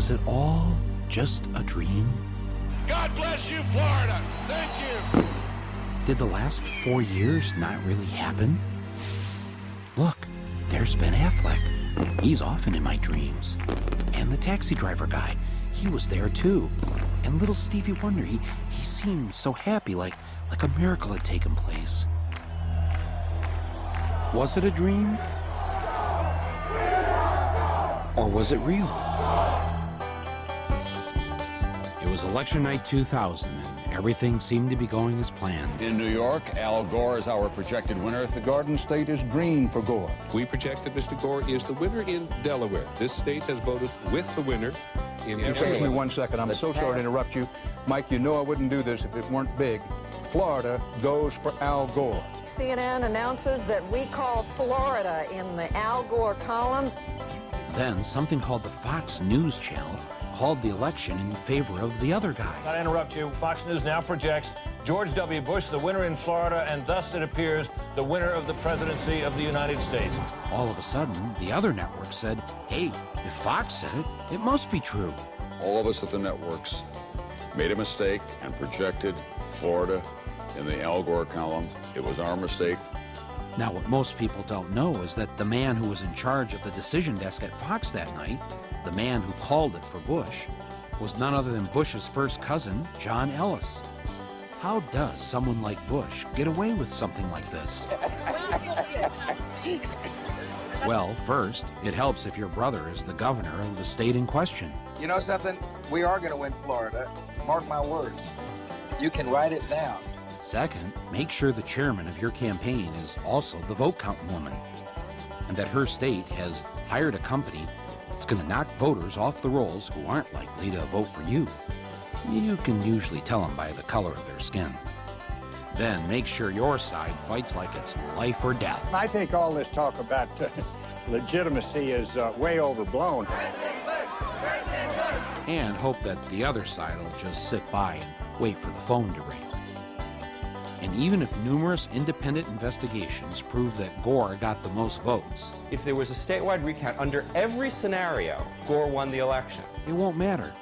Was it all just a dream? God bless you, Florida. Thank you. Did the last 4 years not really happen? Look, there's Ben Affleck. He's often in my dreams. And the taxi driver guy, he was there too. And little Stevie Wonder, he seemed so happy, like a miracle had taken place. Was it a dream? Or was it real? It was election night 2000, and everything seemed to be going as planned. In New York, Al Gore is our projected winner. The Garden State is green for Gore. We project that Mr. Gore is the winner in Delaware. This state has voted with the winner in Delaware. Excuse me 1 second. I'm so sorry to interrupt you. Mike, you know I wouldn't do this if it weren't big. Florida goes for Al Gore. CNN announces that we call Florida in the Al Gore column. Then something called the Fox News Channel called the election in favor of the other guy. Not to interrupt you, Fox News now projects George W. Bush the winner in Florida, and thus it appears the winner of the presidency of the United States. All of a sudden, the other network said, hey, if Fox said it, it must be true. All of us at the networks made a mistake and projected Florida in the Al Gore column. It was our mistake. Now, what most people don't know is that the man who was in charge of the decision desk at Fox that night, the man who called it for Bush, was none other than Bush's first cousin, John Ellis. How does someone like Bush get away with something like this? Well, first, it helps if your brother is the governor of the state in question. You know something? We are going to win Florida. Mark my words. You can write it down. Second, make sure the chairman of your campaign is also the vote counting woman, and that her state has hired a company that's going to knock voters off the rolls who aren't likely to vote for you. You can usually tell them by the color of their skin. Then make sure your side fights like it's life or death. I think all this talk about legitimacy is way overblown. And hope that the other side will just sit by and wait for the phone to ring. And even if numerous independent investigations prove that Gore got the most votes, if there was a statewide recount under every scenario, Gore won the election. It won't matter,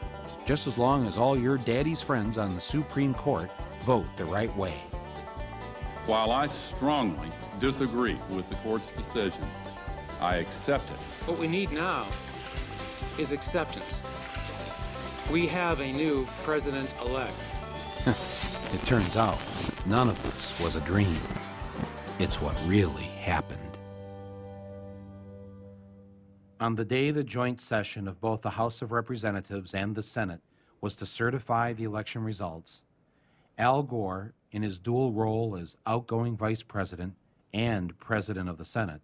just as long as all your daddy's friends on the Supreme Court vote the right way. While I strongly disagree with the court's decision, I accept it. What we need now is acceptance. We have a new president-elect. It turns out none of this was a dream. It's what really happened. On the day the joint session of both the House of Representatives and the Senate was to certify the election results, Al Gore, in his dual role as outgoing vice president and president of the Senate,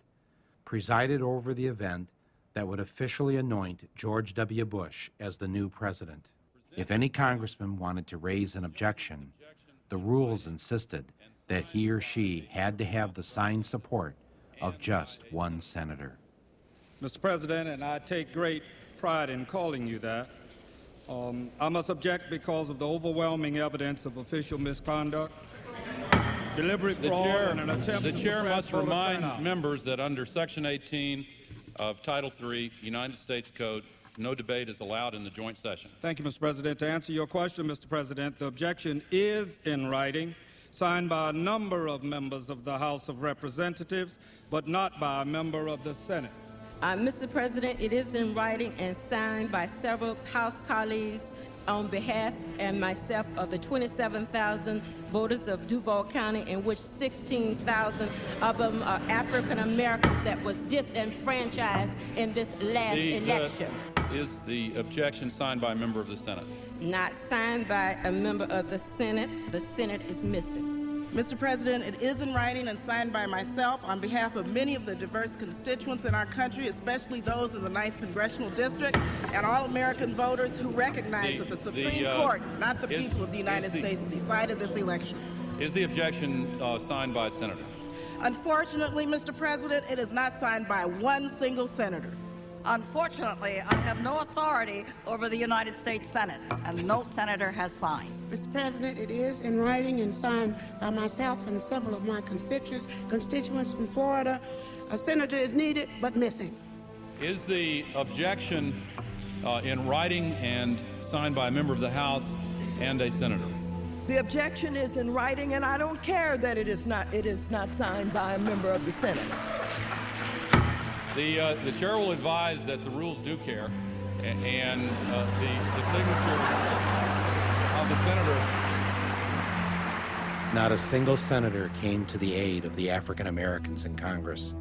presided over the event that would officially anoint George W. Bush as the new president. If any congressman wanted to raise an objection, the rules insisted that he or she had to have the signed support of just one senator. Mr. President, and I take great pride in calling you that, I must object because of the overwhelming evidence of official misconduct, deliberate fraud, and an attempt to suppress voter turnout. The chair must remind members that under Section 18 of Title III, United States Code, no debate is allowed in the joint session. Thank you, Mr. President. To answer your question, Mr. President, the objection is in writing, signed by a number of members of the House of Representatives, but not by a member of the Senate. Mr. President, it is in writing and signed by several House colleagues on behalf and myself of the 27,000 voters of Duval County, in which 16,000 of them are African Americans that was disenfranchised in this last election. Is the objection signed by a member of the Senate? Not signed by a member of the Senate. The Senate is missing. Mr. President, it is in writing and signed by myself on behalf of many of the diverse constituents in our country, especially those in the 9th Congressional District, and all American voters who recognize that the Supreme Court, not the people of the United States, decided this election. Is the objection signed by a senator? Unfortunately, Mr. President, it is not signed by one single senator. Unfortunately, I have no authority over the United States Senate, and no senator has signed. Mr. President, it is in writing and signed by myself and several of my constituents from Florida. A senator is needed, but missing. Is the objection in writing and signed by a member of the House and a senator. The objection is in writing, and I don't care that it is not signed by a member of the Senate. The chair will advise that the rules do care, and the signature of the senator. Not a single senator came to the aid of the African Americans in Congress.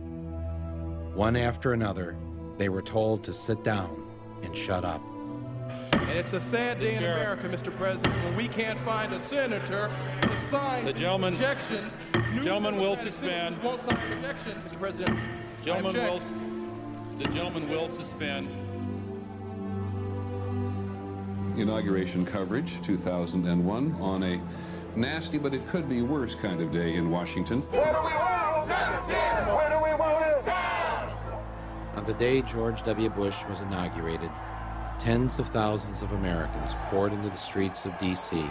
One after another, they were told to sit down and shut up. And it's a sad day in America, Mr. President, when we can't find a senator to sign objections. The gentleman will suspend. Won't sign objections, Mr. President. The gentleman will suspend. Inauguration coverage, 2001, on a nasty, but it could be worse kind of day in Washington. Where do we want justice? Where do we want it? On the day George W. Bush was inaugurated, tens of thousands of Americans poured into the streets of D.C.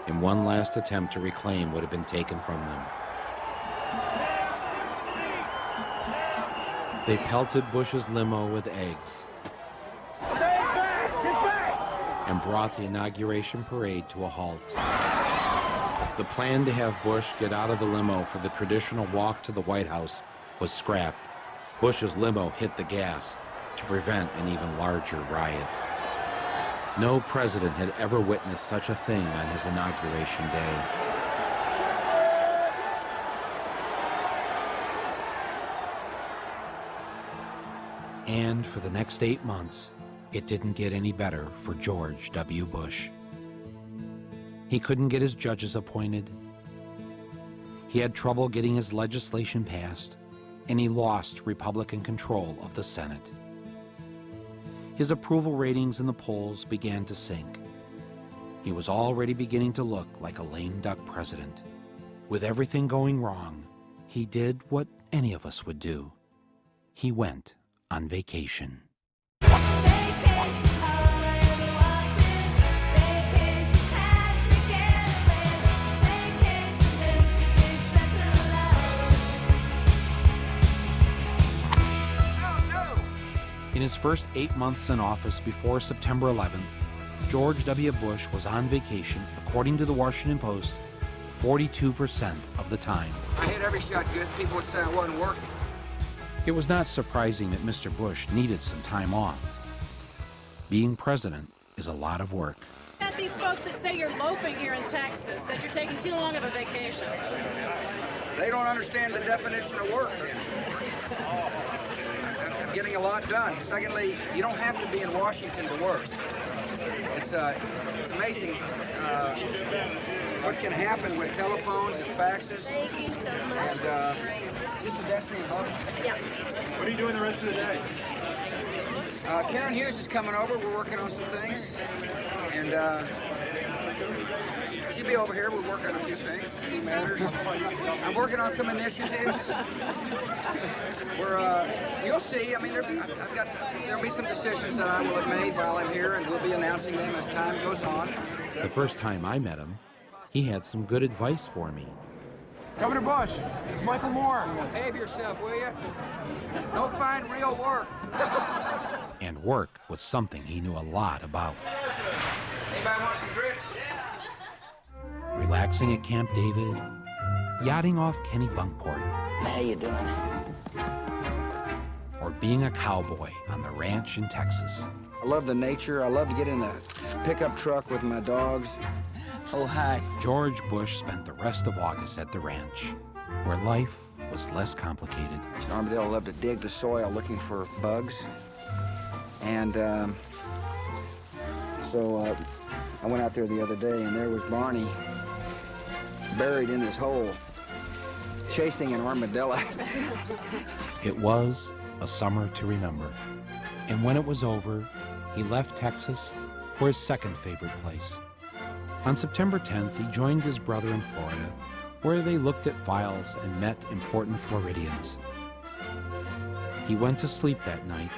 in one last attempt to reclaim what had been taken from them. They pelted Bush's limo with eggs and brought the inauguration parade to a halt. The plan to have Bush get out of the limo for the traditional walk to the White House was scrapped. Bush's limo hit the gas to prevent an even larger riot. No president had ever witnessed such a thing on his inauguration day. And for the next 8 months, it didn't get any better for George W. Bush. He couldn't get his judges appointed. He had trouble getting his legislation passed, and he lost Republican control of the Senate. His approval ratings in the polls began to sink. He was already beginning to look like a lame duck president. With everything going wrong, he did what any of us would do. He went on vacation. In his first 8 months in office before September 11th, George W. Bush was on vacation, according to the Washington Post, 42% of the time. I hit every shot good. People would say I wasn't working. It was not surprising that Mr. Bush needed some time off. Being president is a lot of work. Got these folks that say you're loafing here in Texas, that you're taking too long of a vacation. They don't understand the definition of work, then. I'm getting a lot done. Secondly, you don't have to be in Washington to work. It's amazing what can happen with telephones and faxes. And just a destiny of hope. Yeah. What are you doing the rest of the day? Karen Hughes is coming over. We're working on some things. And she'll be over here. We'll work on a few things, a few matters. I'm working on some initiatives. You'll see. I mean, there'll be some decisions that I will have made while I'm here, and we'll be announcing them as time goes on. The first time I met him, he had some good advice for me. Governor Bush, it's Michael Moore. Behave yourself, will you? Don't find real work. And work was something he knew a lot about. Anybody want some grits? Relaxing at Camp David, yachting off Kenny Bunkport. How you doing? Or being a cowboy on the ranch in Texas. I love the nature. I love to get in the pickup truck with my dogs. Oh, hi. George Bush spent the rest of August at the ranch, where life was less complicated. Armadillo loved to dig the soil looking for bugs. And so I went out there the other day, and there was Barney buried in his hole, chasing an armadillo. It was a summer to remember. And when it was over, he left Texas for his second favorite place. On September 10th, he joined his brother in Florida, where they looked at files and met important Floridians. He went to sleep that night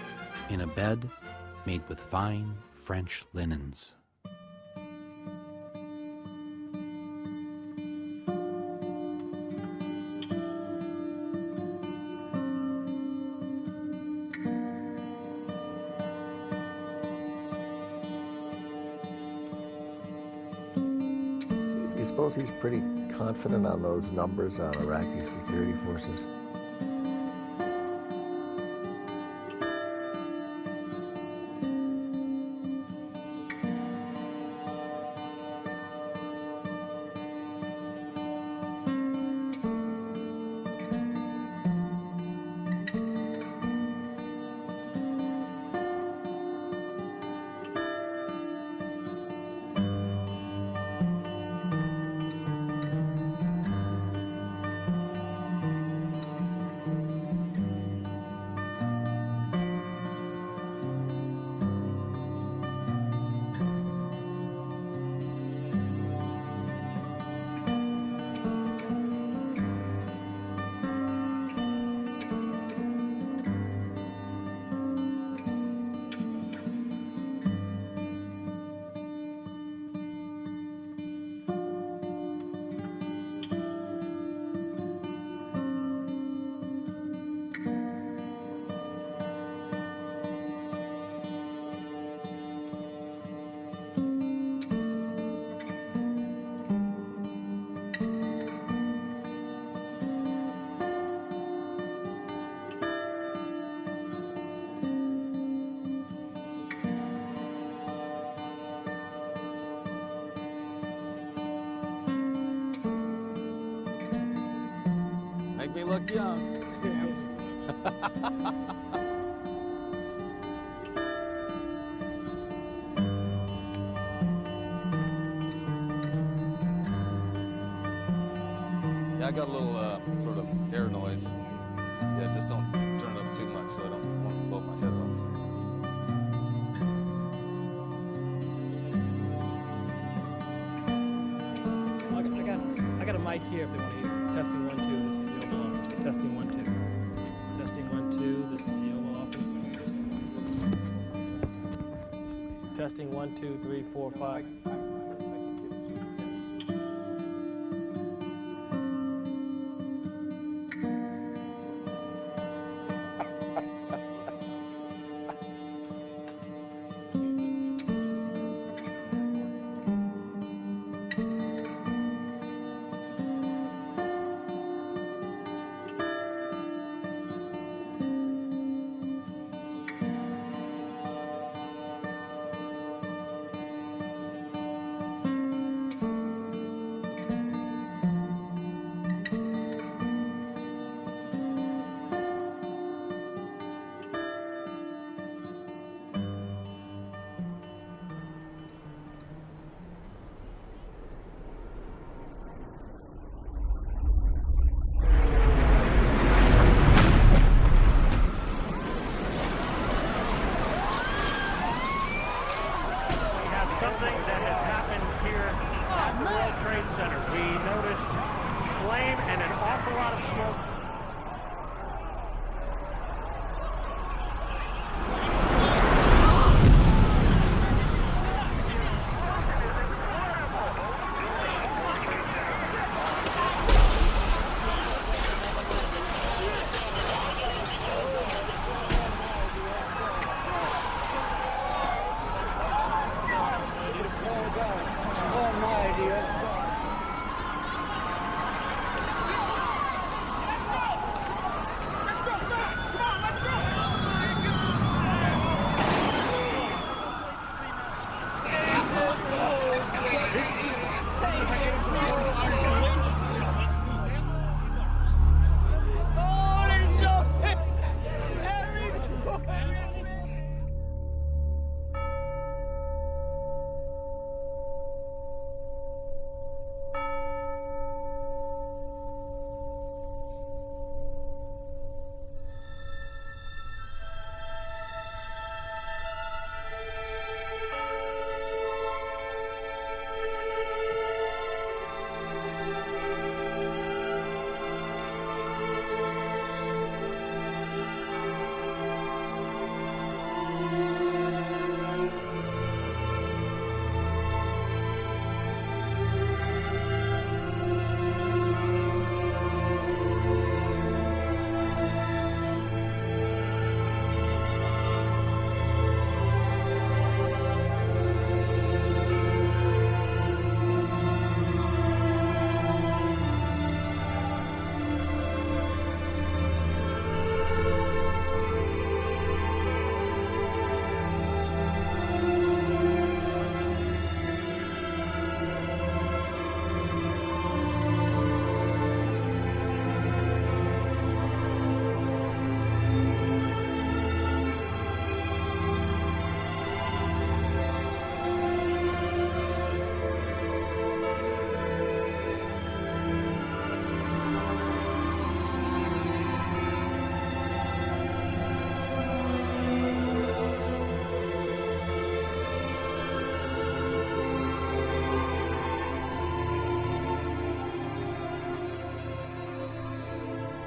in a bed made with fine French linens. suppose he's pretty confident on those numbers on Iraqi security forces. Make me look young. Yeah, I got a little sort of air noise. Yeah, just don't turn it up too much so I don't want to blow my head I got a mic here if they want to hear. Testing 1 2. This is the Oval Office. Testing 1 2. Testing 1 2. This is the Oval Office. Testing 1 2 3 4 5. Something that has happened here at the World Trade Center. We noticed flame and an awful lot of smoke.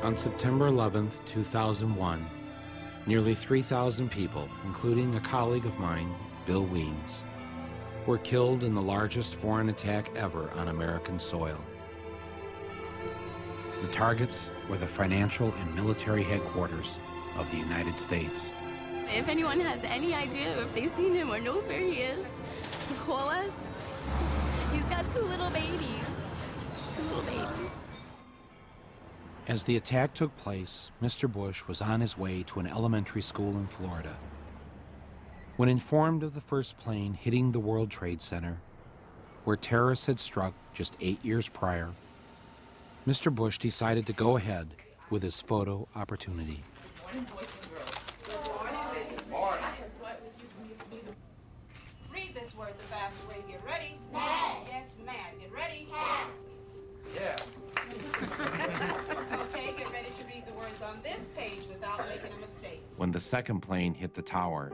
On September 11th, 2001, nearly 3,000 people, including a colleague of mine, Bill Weems, were killed in the largest foreign attack ever on American soil. The targets were the financial and military headquarters of the United States. If anyone has any idea, if they've seen him or knows where he is, to call us. He's got two little babies. As the attack took place, Mr. Bush was on his way to an elementary school in Florida. When informed of the first plane hitting the World Trade Center, where terrorists had struck just 8 years prior, Mr. Bush decided to go ahead with his photo opportunity. Read this word the fast way. Get ready. Man. Yes, man. Get ready. Yeah. Okay, get ready to read the words on this page without making a mistake. When the second plane hit the tower,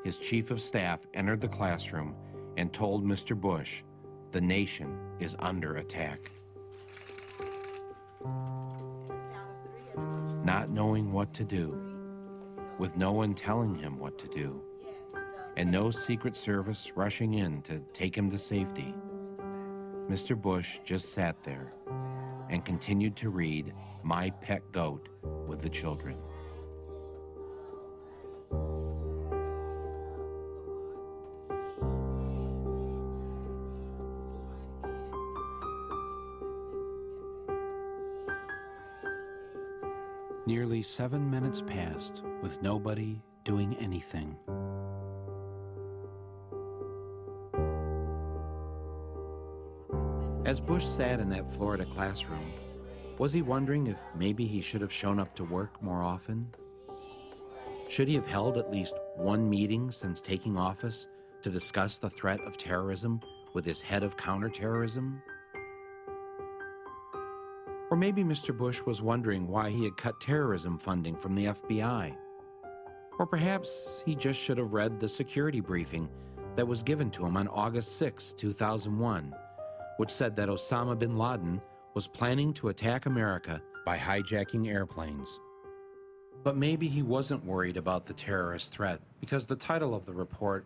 his chief of staff entered the classroom and told Mr. Bush, the nation is under attack. Not knowing what to do, with no one telling him what to do, and no Secret Service rushing in to take him to safety, Mr. Bush just sat there and continued to read My Pet Goat with the children. Nearly 7 minutes passed with nobody doing anything. As Bush sat in that Florida classroom, was he wondering if maybe he should have shown up to work more often? Should he have held at least one meeting since taking office to discuss the threat of terrorism with his head of counterterrorism? Or maybe Mr. Bush was wondering why he had cut terrorism funding from the FBI. Or perhaps he just should have read the security briefing that was given to him on August 6, 2001, which said that Osama bin Laden was planning to attack America by hijacking airplanes. But maybe he wasn't worried about the terrorist threat because the title of the report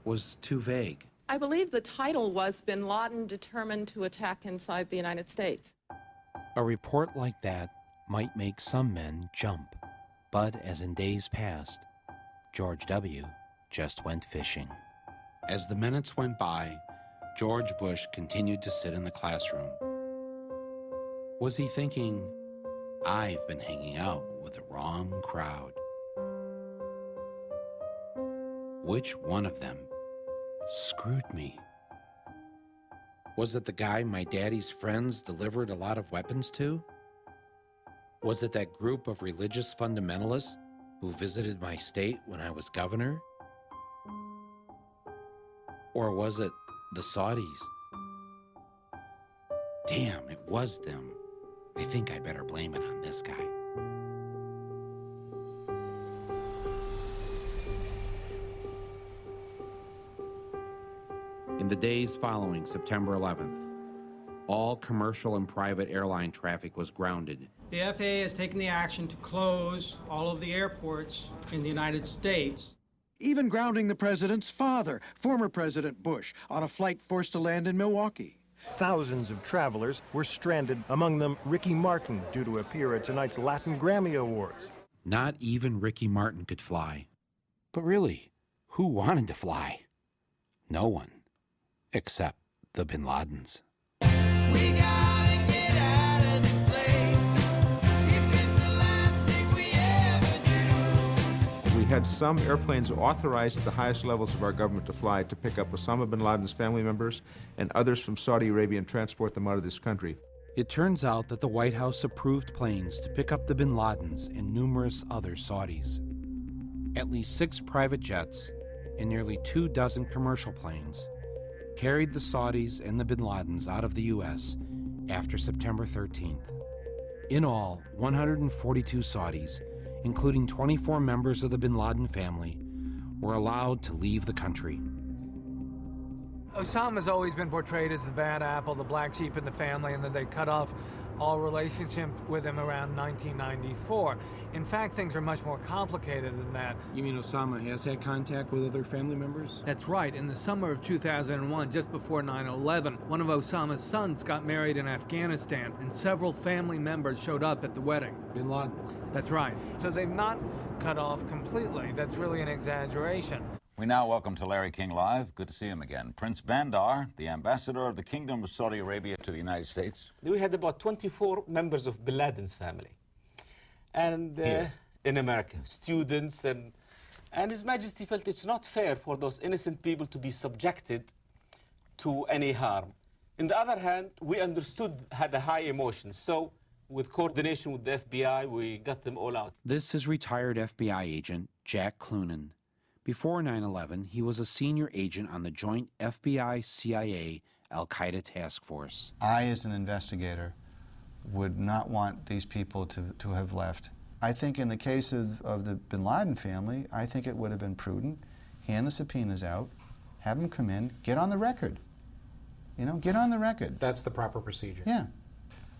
was too vague. I believe the title was Bin Laden Determined to Attack Inside the United States. A report like that might make some men jump, but as in days past, George W. just went fishing. As the minutes went by, George Bush continued to sit in the classroom. Was he thinking, I've been hanging out with the wrong crowd? Which one of them screwed me? Was it the guy my daddy's friends delivered a lot of weapons to? Was it that group of religious fundamentalists who visited my state when I was governor? Or was it the Saudis? Damn, it was them. I think I better blame it on this guy. In the days following September 11th, all commercial and private airline traffic was grounded. The FAA has taken the action to close all of the airports in the United States. Even grounding the president's father, former President Bush, on a flight forced to land in Milwaukee. Thousands of travelers were stranded, among them Ricky Martin, due to appear at tonight's Latin Grammy Awards. Not even Ricky Martin could fly. But really, who wanted to fly? No one. Except the Bin Ladens. We gotta get out of this place. If it's the last thing we ever do. We had some airplanes authorized at the highest levels of our government to fly to pick up Osama bin Laden's family members and others from Saudi Arabia and transport them out of this country. It turns out that the White House approved planes to pick up the Bin Ladens and numerous other Saudis. At least 6 private jets and nearly 24 commercial planes carried the Saudis and the Bin Ladens out of the U.S. after September 13th. In all, 142 Saudis, including 24 members of the Bin Laden family, were allowed to leave the country. Osama's always been portrayed as the bad apple, the black sheep in the family, and that they cut off all relationship with him around 1994. In fact, things are much more complicated than that. You mean Osama has had contact with other family members? That's right. In the summer of 2001, just before 9/11, one of Osama's sons got married in Afghanistan, and several family members showed up at the wedding. Bin Laden. That's right. So they've not cut off completely. That's really an exaggeration. We now welcome to Larry King Live. Good to see him again. Prince Bandar, the ambassador of the Kingdom of Saudi Arabia to the United States. We had about 24 members of Bin Laden's family. And in America, students, and His Majesty felt it's not fair for those innocent people to be subjected to any harm. On the other hand, we understood, had a high emotion. So with coordination with the FBI, we got them all out. This is retired FBI agent Jack Clunan. Before 9/11, he was a senior agent on the joint FBI-CIA Al-Qaeda task force. I, as an investigator, would not want these people to have left. I think in the case of the Bin Laden family, I think it would have been prudent. Hand the subpoenas out, have them come in, get on the record. You know, get on the record. That's the proper procedure. Yeah.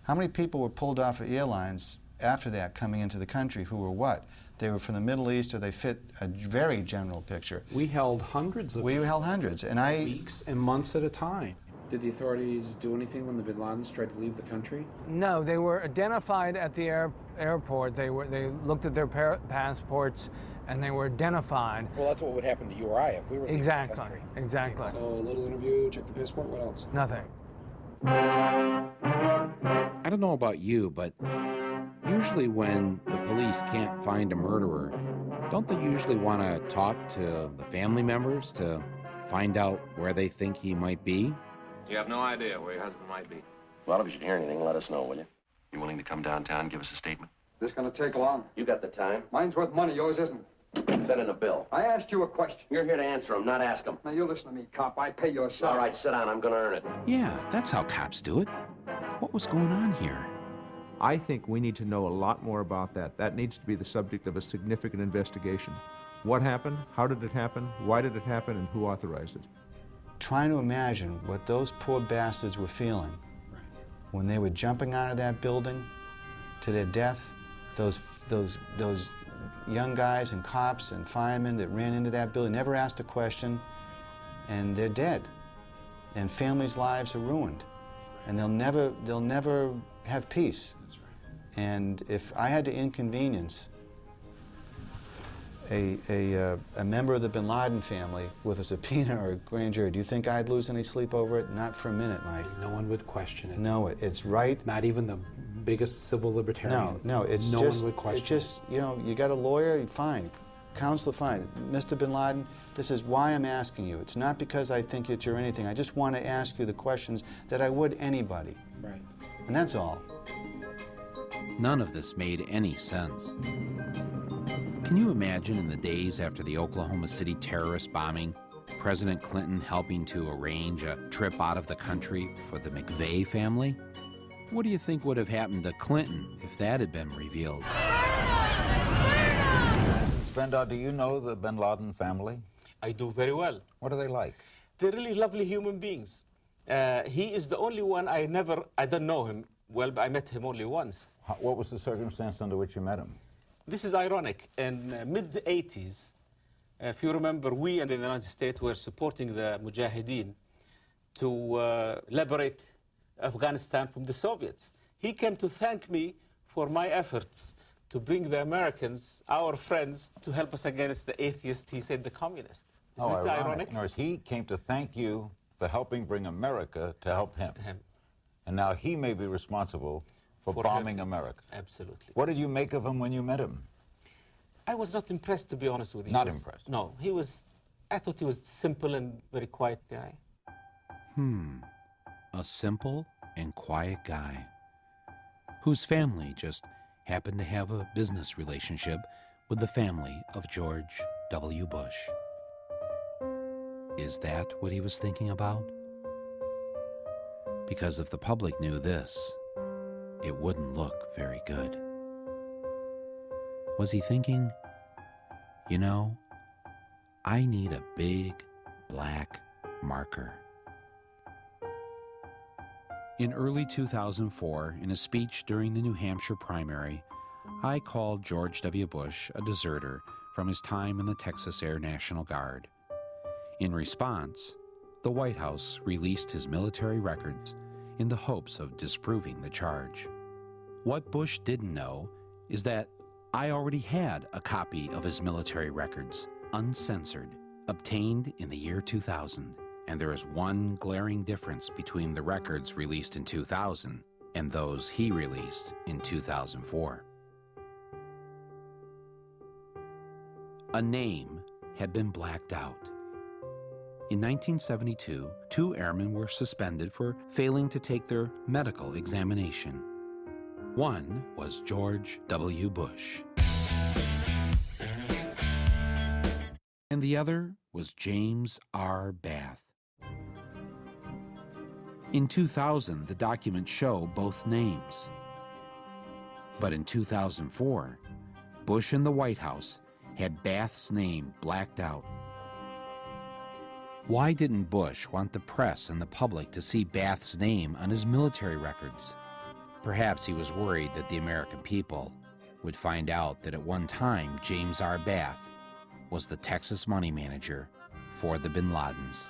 How many people were pulled off of airlines after that coming into the country who were what? They were from the Middle East, or they fit a very general picture. We held hundreds of and weeks and months at a time. Did the authorities do anything when the Bin Ladens tried to leave the country? No, they were identified at the airport. They looked at their passports, and they were identified. Well, that's what would happen to you or I if we were leaving the country. Exactly. So a little interview, check the passport, what else? Nothing. I don't know about you, but usually when the police can't find a murderer, don't they usually want to talk to the family members to find out where they think he might be? You have no idea where your husband might be. Well, if you should hear anything, let us know, will you? You willing to come downtown and give us a statement? This gonna take long? You got the time? Mine's worth money, yours isn't. Send in a bill. I asked you a question. You're here to answer them, not ask them. Now, you listen to me, cop. I pay your salary. All right, sit down. I'm going to earn it. Yeah, that's how cops do it. What was going on here? I think we need to know a lot more about that. That needs to be the subject of a significant investigation. What happened? How did it happen? Why did it happen? And who authorized it? Trying to imagine what those poor bastards were feeling when they were jumping out of that building to their death. Those young guys and cops and firemen that ran into that building, never asked a question, and they're dead. And families' lives are ruined. And they'll never have peace. That's right. And if I had to inconvenience a member of the Bin Laden family with a subpoena or a grand jury, do you think I'd lose any sleep over it? Not for a minute, Mike. No one would question it. No, it's right. Not even the biggest civil libertarian. No, it's no just, one would question it's just, you know, you got a lawyer, fine. Counselor, fine. Mr. Bin Laden, this is why I'm asking you. It's not because I think that you're anything. I just want to ask you the questions that I would anybody. Right. And that's all. None of this made any sense. Can you imagine in the days after the Oklahoma City terrorist bombing, President Clinton helping to arrange a trip out of the country for the McVeigh family? What do you think would have happened to Clinton if that had been revealed? Bandar, do you know the Bin Laden family? I do very well. What are they like? They're really lovely human beings. He is the only one I don't know him well, but I met him only once. What was the circumstance under which you met him? This is ironic. In mid-80s, if you remember, we in the United States were supporting the Mujahideen to liberate Afghanistan from the Soviets. He came to thank me for my efforts to bring the Americans, our friends, to help us against the atheists, he said, the communists. Isn't it ironic? In other words, he came to thank you for helping bring America to help him. And now he may be responsible for bombing America. Absolutely. What did you make of him when you met him? I was not impressed, to be honest with you. Not impressed? No, I thought he was simple and very quiet guy. A simple and quiet guy whose family just happened to have a business relationship with the family of George W. Bush. Is that what he was thinking about? Because if the public knew this, it wouldn't look very good. Was he thinking, you know, I need a big black marker. In early 2004, in a speech during the New Hampshire primary, I called George W. Bush a deserter from his time in the Texas Air National Guard. In response, the White House released his military records in the hopes of disproving the charge. What Bush didn't know is that I already had a copy of his military records, uncensored, obtained in the year 2000. And there is one glaring difference between the records released in 2000 and those he released in 2004. A name had been blacked out. In 1972, 2 airmen were suspended for failing to take their medical examination. One was George W. Bush, and the other was James R. Bath. In 2000, the documents show both names. But in 2004, Bush and the White House had Bath's name blacked out. Why didn't Bush want the press and the public to see Bath's name on his military records? Perhaps he was worried that the American people would find out that at one time James R. Bath was the Texas money manager for the bin Ladens.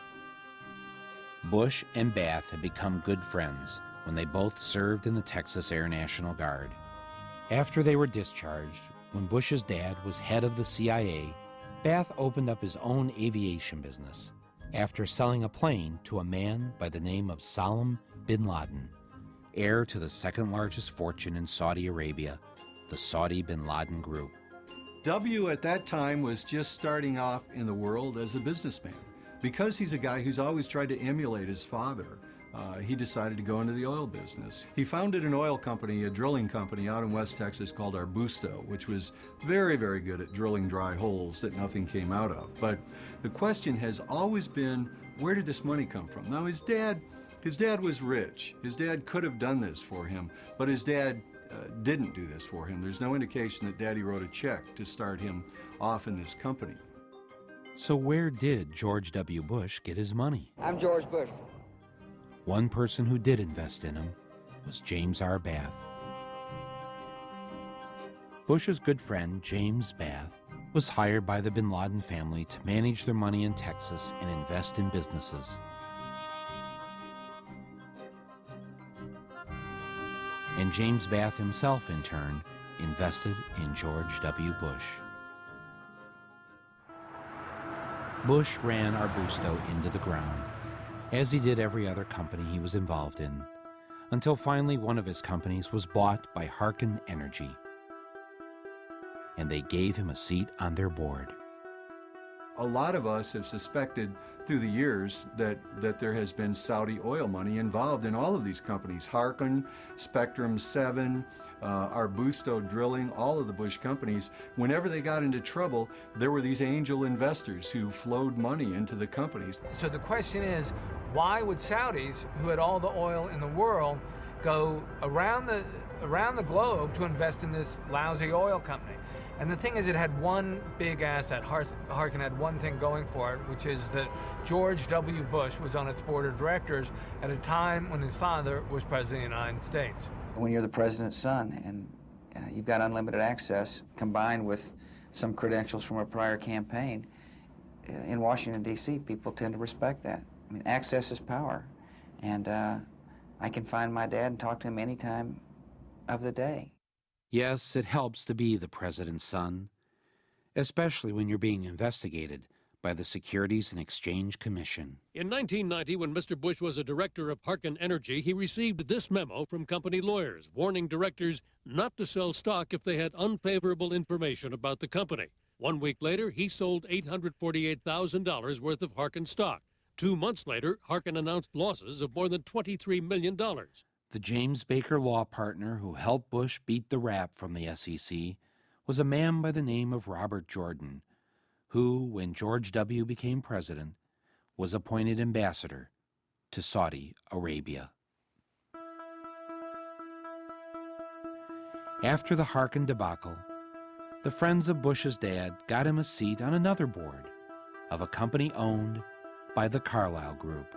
Bush and Bath had become good friends when they both served in the Texas Air National Guard. After they were discharged, when Bush's dad was head of the CIA, Bath opened up his own aviation business after selling a plane to a man by the name of Salam bin Laden, heir to the second largest fortune in Saudi Arabia, the Saudi bin Laden Group. W at that time was just starting off in the world as a businessman. Because he's a guy who's always tried to emulate his father, he decided to go into the oil business. He founded an oil company, a drilling company out in West Texas called Arbusto, which was very, very good at drilling dry holes that nothing came out of. But the question has always been, where did this money come from? Now, his dad was rich. His dad could have done this for him, but his dad didn't do this for him. There's no indication that Daddy wrote a check to start him off in this company. So where did George W. Bush get his money? I'm George Bush. One person who did invest in him was James R. Bath. Bush's good friend, James Bath, was hired by the bin Laden family to manage their money in Texas and invest in businesses. And James Bath himself, in turn, invested in George W. Bush. Bush ran Arbusto into the ground, as he did every other company he was involved in, until finally one of his companies was bought by Harken Energy, and they gave him a seat on their board. A lot of us have suspected through the years that there has been Saudi oil money involved in all of these companies. Harken, Spectrum 7, Arbusto Drilling, all of the Bush companies. Whenever they got into trouble, there were these angel investors who flowed money into the companies. So the question is, why would Saudis, who had all the oil in the world, go around the globe to invest in this lousy oil company? And the thing is, it had one big asset. Harken had one thing going for it, which is that George W. Bush was on its board of directors at a time when his father was president of the United States. When you're the president's son and you've got unlimited access combined with some credentials from a prior campaign, in Washington, D.C., people tend to respect that. I mean, access is power. And I can find my dad and talk to him any time of the day. Yes, it helps to be the president's son, especially when you're being investigated by the Securities and Exchange Commission. In 1990, when Mr. Bush was a director of Harken Energy, he received this memo from company lawyers warning directors not to sell stock if they had unfavorable information about the company. 1 week later, he sold $848,000 worth of Harken stock. 2 months later, Harken announced losses of more than $23 million. The James Baker law partner who helped Bush beat the rap from the SEC was a man by the name of Robert Jordan, who, when George W. became president, was appointed ambassador to Saudi Arabia. After the Harken debacle, the friends of Bush's dad got him a seat on another board of a company owned by the Carlyle Group.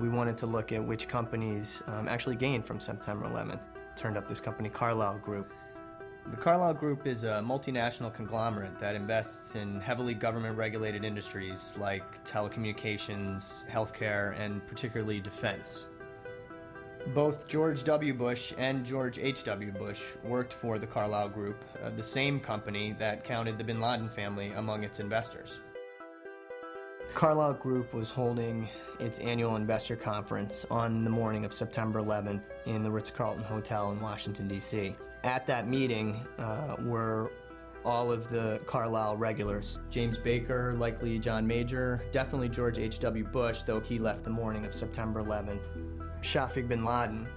we wanted to look at which companies actually gained from September 11th. Turned up this company, Carlyle Group. The Carlyle Group is a multinational conglomerate that invests in heavily government-regulated industries like telecommunications, healthcare, and particularly defense. Both George W. Bush and George H.W. Bush worked for the Carlyle Group, the same company that counted the bin Laden family among its investors. Carlyle Group was holding its annual investor conference on the morning of September 11th in the Ritz-Carlton Hotel in Washington, D.C. At that meeting were all of the Carlyle regulars. James Baker, likely John Major, definitely George H.W. Bush, though he left the morning of September 11th. Shafiq bin Laden,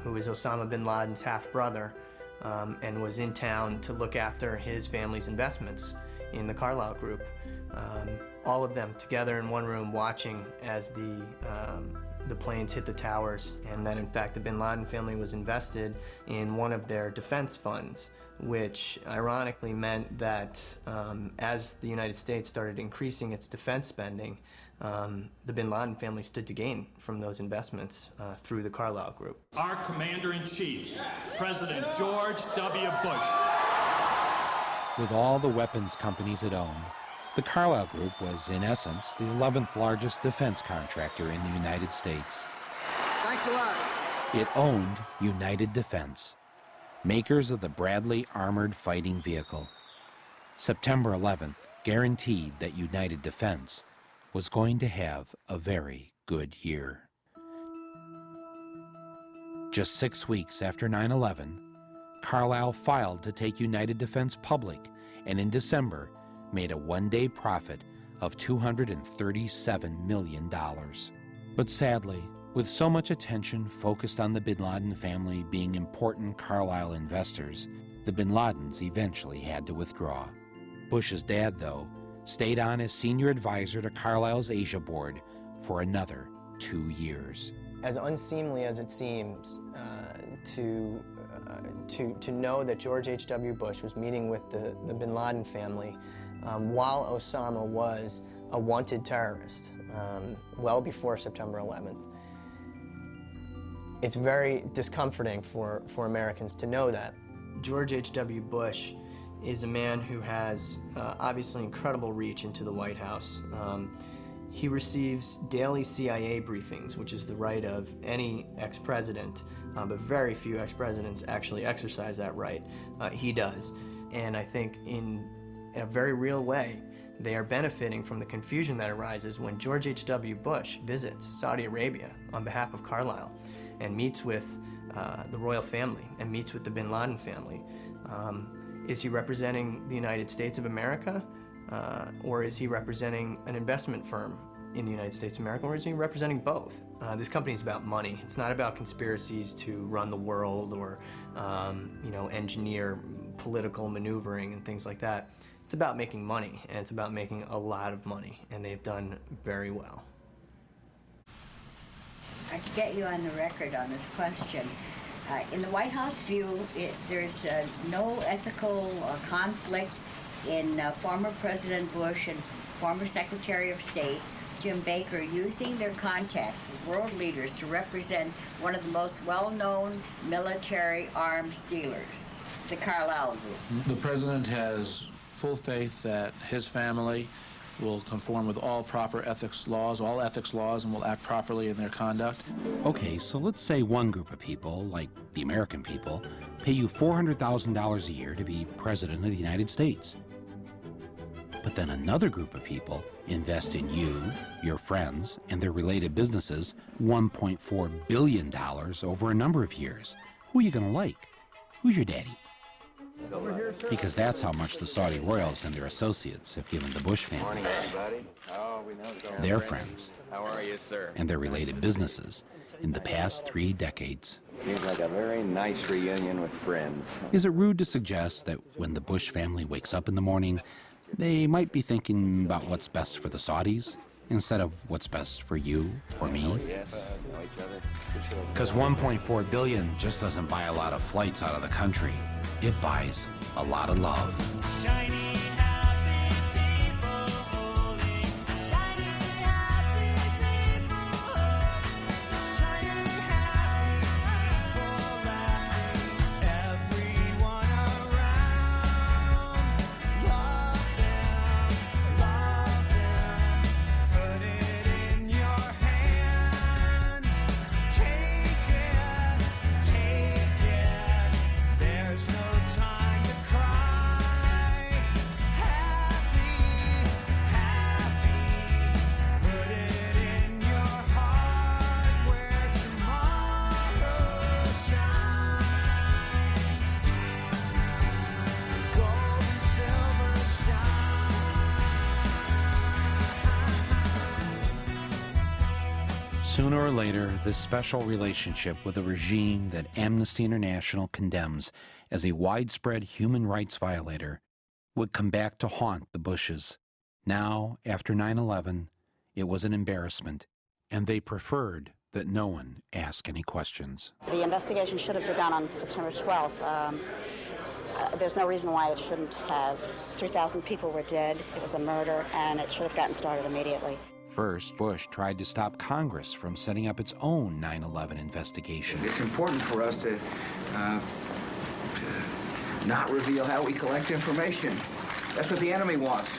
who is Osama bin Laden's half-brother, and was in town to look after his family's investments in the Carlyle Group. All of them together in one room watching as the planes hit the towers, and that in fact the bin Laden family was invested in one of their defense funds, which ironically meant that as the United States started increasing its defense spending, the bin Laden family stood to gain from those investments through the Carlyle Group. Our Commander-in-Chief, President George W. Bush. With all the weapons companies it owned, the Carlyle Group was, in essence, the 11th largest defense contractor in the United States. Thanks a lot. It owned United Defense, makers of the Bradley Armored Fighting Vehicle. September 11th guaranteed that United Defense was going to have a very good year. Just 6 weeks after 9/11, Carlyle filed to take United Defense public, and in December made a one-day profit of $237 million. But sadly, with so much attention focused on the bin Laden family being important Carlyle investors, the bin Ladens eventually had to withdraw. Bush's dad, though, stayed on as senior advisor to Carlyle's Asia board for another 2 years. As unseemly as it seems to know that George H.W. Bush was meeting with the bin Laden family while Osama was a wanted terrorist, well before September 11th. It's very discomforting for Americans to know that. George H.W. Bush is a man who has obviously incredible reach into the White House. He receives daily CIA briefings, which is the right of any ex-president, but very few ex-presidents actually exercise that right. He does. And I think in a very real way, they are benefiting from the confusion that arises when George H.W. Bush visits Saudi Arabia on behalf of Carlyle and meets with the royal family and meets with the bin Laden family. Is he representing the United States of America, or is he representing an investment firm in the United States of America, or is he representing both? This company is about money. It's not about conspiracies to run the world or engineer political maneuvering and things like that. It's about making money, and it's about making a lot of money, and they've done very well. To get you on the record on this question, in the White House view, there's no ethical conflict in former President Bush and former Secretary of State Jim Baker using their contacts with world leaders to represent one of the most well-known military arms dealers, the Carlyle Group. The President has full faith that his family will conform with all proper ethics laws, and will act properly in their conduct. Okay, so let's say one group of people, like the American people, pay you $400,000 a year to be President of the United States. But then another group of people invest in you, your friends, and their related businesses $1.4 billion over a number of years. Who are you going to like? Who's your daddy? Because that's how much the Saudi royals and their associates have given the Bush family. Morning, everybody. Oh, we know Their friends. How are you, sir? And their related businesses in the past 3 decades. Seems like a very nice reunion with friends. Is it rude to suggest that when the Bush family wakes up in the morning, they might be thinking about what's best for the Saudis instead of what's best for you or me? Because $1.4 billion just doesn't buy a lot of flights out of the country. It buys a lot of love. Sooner or later, this special relationship with a regime that Amnesty International condemns as a widespread human rights violator would come back to haunt the Bushes. Now, after 9/11, it was an embarrassment, and they preferred that no one ask any questions. The investigation should have begun on September 12th. There's no reason why it shouldn't have. 3,000 people were dead. It was a murder, and it should have gotten started immediately. First, Bush tried to stop Congress from setting up its own 9/11 investigation. It's important for us to not reveal how we collect information. That's what the enemy wants,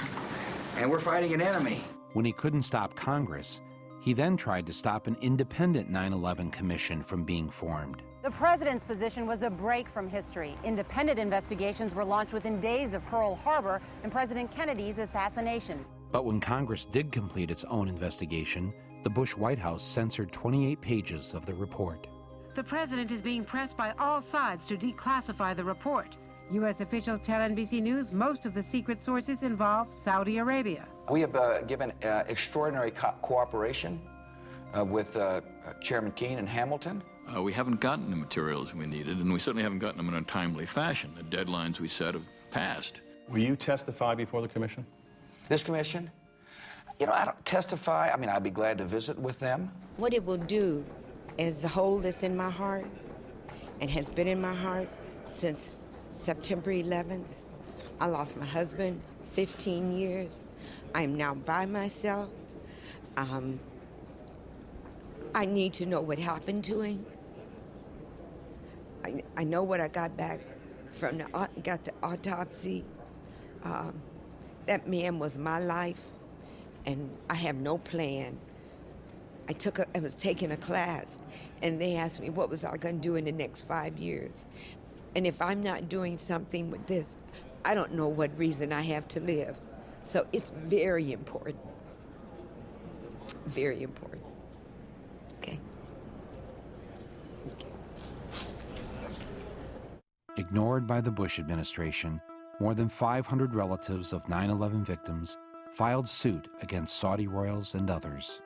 and we're fighting an enemy. When he couldn't stop Congress, he then tried to stop an independent 9/11 commission from being formed. The president's position was a break from history. Independent investigations were launched within days of Pearl Harbor and President Kennedy's assassination. But when Congress did complete its own investigation, the Bush White House censored 28 pages of the report. The president is being pressed by all sides to declassify the report. U.S. officials tell NBC News most of the secret sources involve Saudi Arabia. We have given extraordinary cooperation with Chairman Keane and Hamilton. We haven't gotten the materials we needed, and we certainly haven't gotten them in a timely fashion. The deadlines we set have passed. Will you testify before the commission? This commission? You know, I don't testify. I mean, I'd be glad to visit with them. What it will do is hold this in my heart, and has been in my heart since September 11th. I lost my husband, 15 years. I'm now by myself. I need to know what happened to him. I know what I got back from the autopsy. That man was my life, and I have no plan. I was taking a class, and they asked me what was I going to do in the next 5 years. And if I'm not doing something with this, I don't know what reason I have to live. So it's very important. Very important. Okay. Ignored by the Bush administration, more than 500 relatives of 9/11 victims filed suit against Saudi royals and others.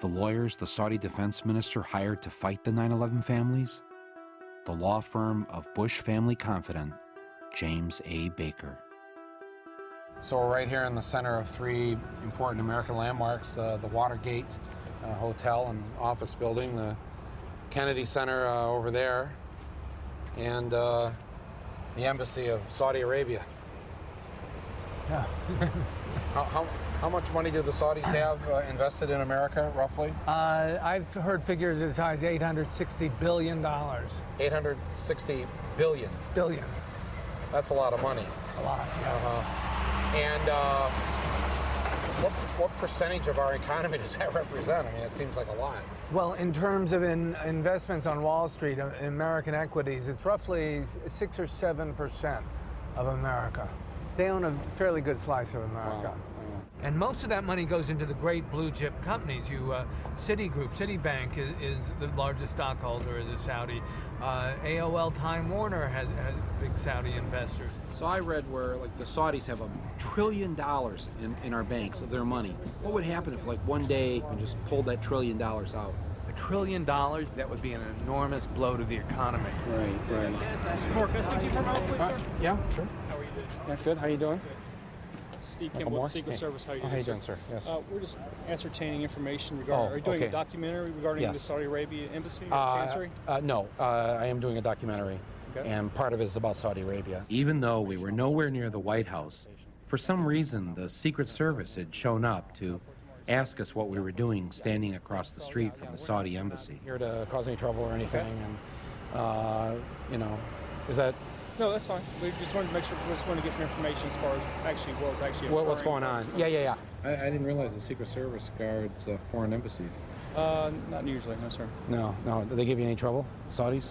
The lawyers the Saudi defense minister hired to fight the 9/11 families? The law firm of Bush family confidant, James A. Baker. So we're right here in the center of three important American landmarks, the Watergate Hotel and office building, the Kennedy Center over there, and the Embassy of Saudi Arabia. Yeah. How much money do the Saudis have invested in America, roughly? I've heard figures as high as $860 billion. 860 billion. Billion. That's a lot of money. A lot, yeah. And what percentage of our economy does that represent? I mean, it seems like a lot. Well, in terms of investments on Wall Street, in American equities, it's roughly 6 or 7% of America. They own a fairly good slice of America. Wow. And most of that money goes into the great blue chip companies. Citigroup, Citibank is the largest stockholder, is a Saudi. AOL Time Warner has big Saudi investors. So I read where like the Saudis have $1 trillion in our banks of their money. What would happen if like one day we just pulled that $1 trillion out? $1 trillion, that would be an enormous blow to the economy. Right. Mr. Moore, can I speak to you for a moment, please, sir? Yeah, sure. How are you doing? Yeah, good. How you doing? Steve Kimball, with Secret Service. How are you doing, How you doing, sir? Yes. We're just ascertaining information regarding. Are you doing a documentary regarding the Saudi Arabia embassy or chancery? No, I am doing a documentary, and part of it is about Saudi Arabia. Even though we were nowhere near the White House, for some reason the Secret Service had shown up to ask us what we were doing standing across the street from the Saudi embassy. Here to cause any trouble or anything, and is that? No, that's fine. We just wanted to make sure. We just wanted to get some information as far as actually what's going on. Yeah. I didn't realize the Secret Service guards foreign embassies. Not usually, no, sir. No. Did they give you any trouble, Saudis?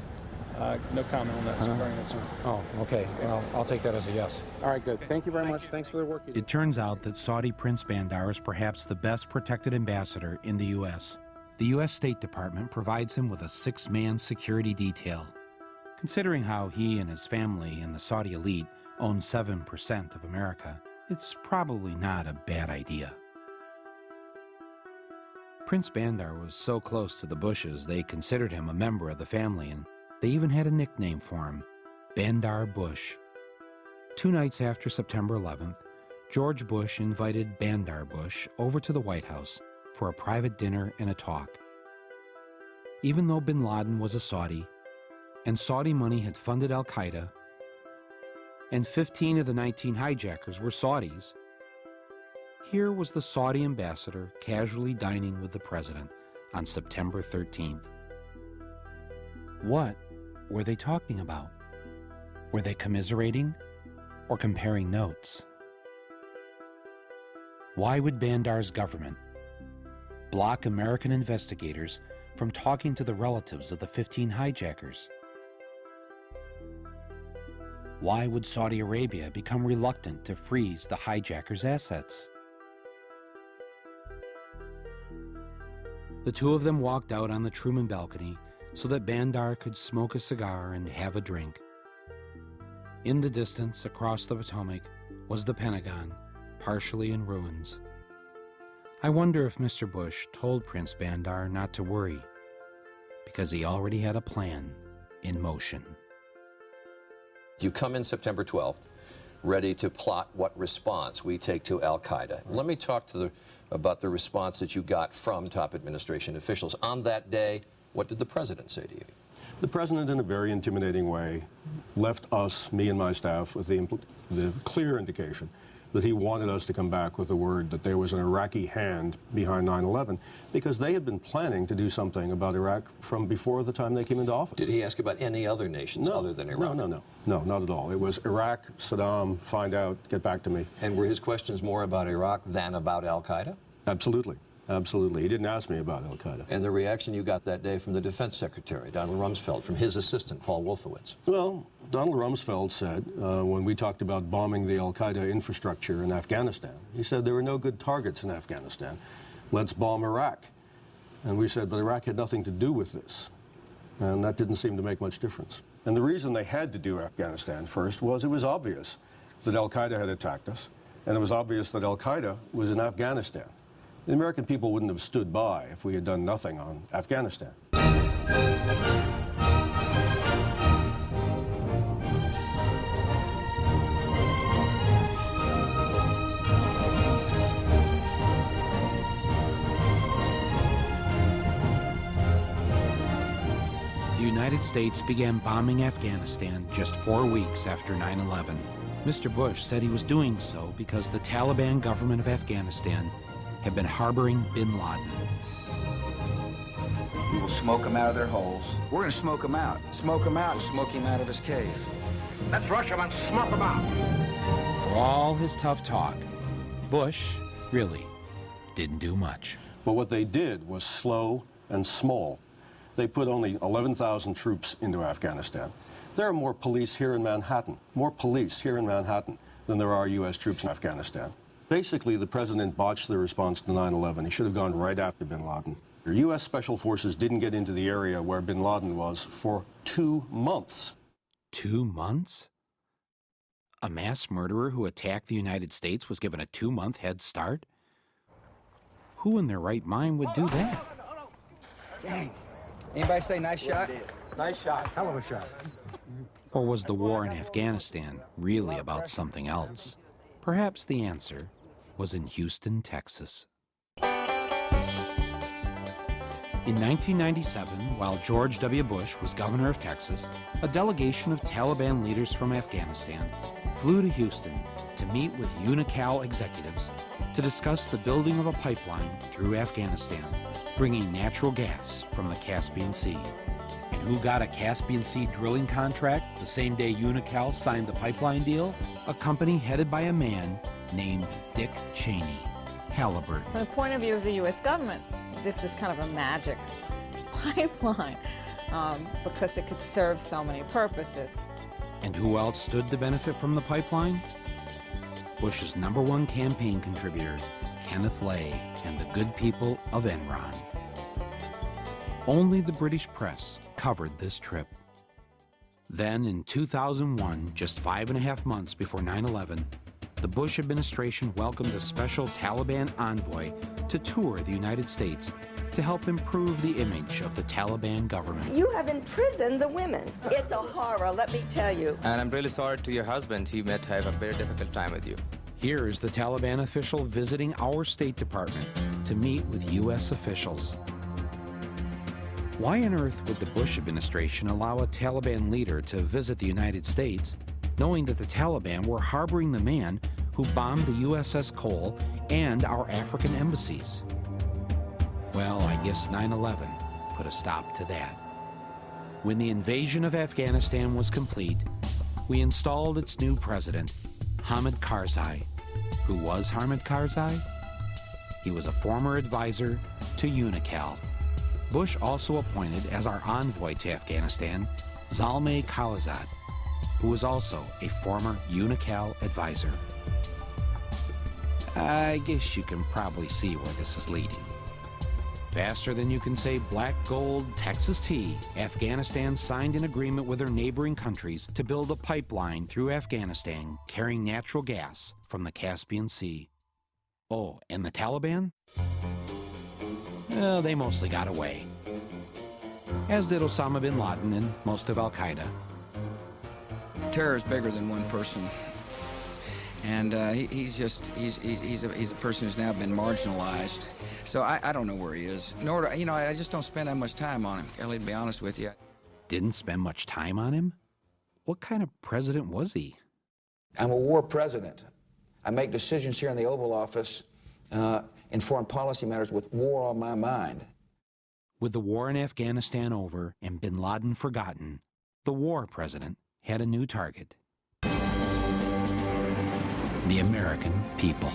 No comment on that, regarding that, sir. Oh, okay. Well, I'll take that as a yes. All right, good. Thank you very much. Thanks for the work you do. It turns out that Saudi Prince Bandar is perhaps the best protected ambassador in the U.S. The U.S. State Department provides him with a 6-man security detail. Considering how he and his family and the Saudi elite own 7% of America, it's probably not a bad idea. Prince Bandar was so close to the Bushes they considered him a member of the family, and they even had a nickname for him, Bandar Bush. 2 nights after September 11th, George Bush invited Bandar Bush over to the White House for a private dinner and a talk. Even though bin Laden was a Saudi, and Saudi money had funded al-Qaeda, and 15 of the 19 hijackers were Saudis, here was the Saudi ambassador casually dining with the president on September 13th. What were they talking about? Were they commiserating or comparing notes? Why would Bandar's government block American investigators from talking to the relatives of the 15 hijackers? Why would Saudi Arabia become reluctant to freeze the hijackers' assets? The two of them walked out on the Truman balcony so that Bandar could smoke a cigar and have a drink. In the distance, across the Potomac, was the Pentagon, partially in ruins. I wonder if Mr. Bush told Prince Bandar not to worry, because he already had a plan in motion. You come in September 12th, ready to plot what response we take to al-Qaeda. Let me talk about the response that you got from top administration officials. On that day, what did the president say to you? The president, in a very intimidating way, left us, me and my staff, with the clear indication that he wanted us to come back with the word that there was an Iraqi hand behind 9/11, because they had been planning to do something about Iraq from before the time they came into office. Did he ask about any other nations other than Iraq? No, not at all. It was Iraq, Saddam, find out, get back to me. And were his questions more about Iraq than about al-Qaeda? Absolutely. Absolutely. He didn't ask me about al-Qaeda. And the reaction you got that day from the defense secretary, Donald Rumsfeld, from his assistant, Paul Wolfowitz? Well, Donald Rumsfeld said, when we talked about bombing the al-Qaeda infrastructure in Afghanistan, he said there were no good targets in Afghanistan. Let's bomb Iraq. And we said, but Iraq had nothing to do with this. And that didn't seem to make much difference. And the reason they had to do Afghanistan first was it was obvious that al-Qaeda had attacked us, and it was obvious that al-Qaeda was in Afghanistan. The American people wouldn't have stood by if we had done nothing on Afghanistan. The United States began bombing Afghanistan just 4 weeks after 9/11. Mr. Bush said he was doing so because the Taliban government of Afghanistan had been harboring bin Laden. We will smoke them out of their holes. We're going to smoke them out. Smoke him out. We'll smoke him out of his cave. Let's rush him and smoke him out. For all his tough talk, Bush really didn't do much. But what they did was slow and small. They put only 11,000 troops into Afghanistan. There are more police here in Manhattan, than there are U.S. troops in Afghanistan. Basically, the president botched the response to 9/11. He should have gone right after bin Laden. The U.S. Special Forces didn't get into the area where bin Laden was for 2 months. 2 months? A mass murderer who attacked the United States was given a 2-month head start? Who in their right mind would do that? Dang. Anybody say nice shot? Nice shot. Hell of a shot. Or was the war in Afghanistan really about something else? Perhaps the answer was in Houston, Texas. In 1997, while George W. Bush was governor of Texas, a delegation of Taliban leaders from Afghanistan flew to Houston to meet with Unocal executives to discuss the building of a pipeline through Afghanistan, bringing natural gas from the Caspian Sea. And who got a Caspian Sea drilling contract the same day Unocal signed the pipeline deal? A company headed by a man named Dick Cheney, Halliburton. From the point of view of the U.S. government, this was kind of a magic pipeline because it could serve so many purposes. And who else stood to benefit from the pipeline? Bush's #1 campaign contributor, Kenneth Lay, and the good people of Enron. Only the British press covered this trip. Then in 2001, just 5.5 months before 9/11, the Bush administration welcomed a special Taliban envoy to tour the United States to help improve the image of the Taliban government. You have imprisoned the women. It's a horror, let me tell you. And I'm really sorry to your husband. He might have a very difficult time with you. Here is the Taliban official visiting our State Department to meet with U.S. officials. Why on earth would the Bush administration allow a Taliban leader to visit the United States, knowing that the Taliban were harboring the man who bombed the USS Cole and our African embassies? Well, I guess 9/11 put a stop to that. When the invasion of Afghanistan was complete, we installed its new president, Hamid Karzai. Who was Hamid Karzai? He was a former advisor to UNICAL. Bush also appointed as our envoy to Afghanistan, Zalmay Khalilzad, who was also a former UNICAL advisor. I guess you can probably see where this is leading. Faster than you can say black gold Texas tea, Afghanistan signed an agreement with their neighboring countries to build a pipeline through Afghanistan carrying natural gas from the Caspian Sea. Oh, and the Taliban? Well, they mostly got away. As did Osama bin Laden and most of Al-Qaeda. Terror is bigger than one person. And he's a person who's now been marginalized. So I don't know where he is. Nor, I just don't spend that much time on him, Kelly, to be honest with you. Didn't spend much time on him? What kind of president was he? I'm a war president. I make decisions here in the Oval Office in foreign policy matters with war on my mind. With the war in Afghanistan over and bin Laden forgotten, the war president had a new target. The American people.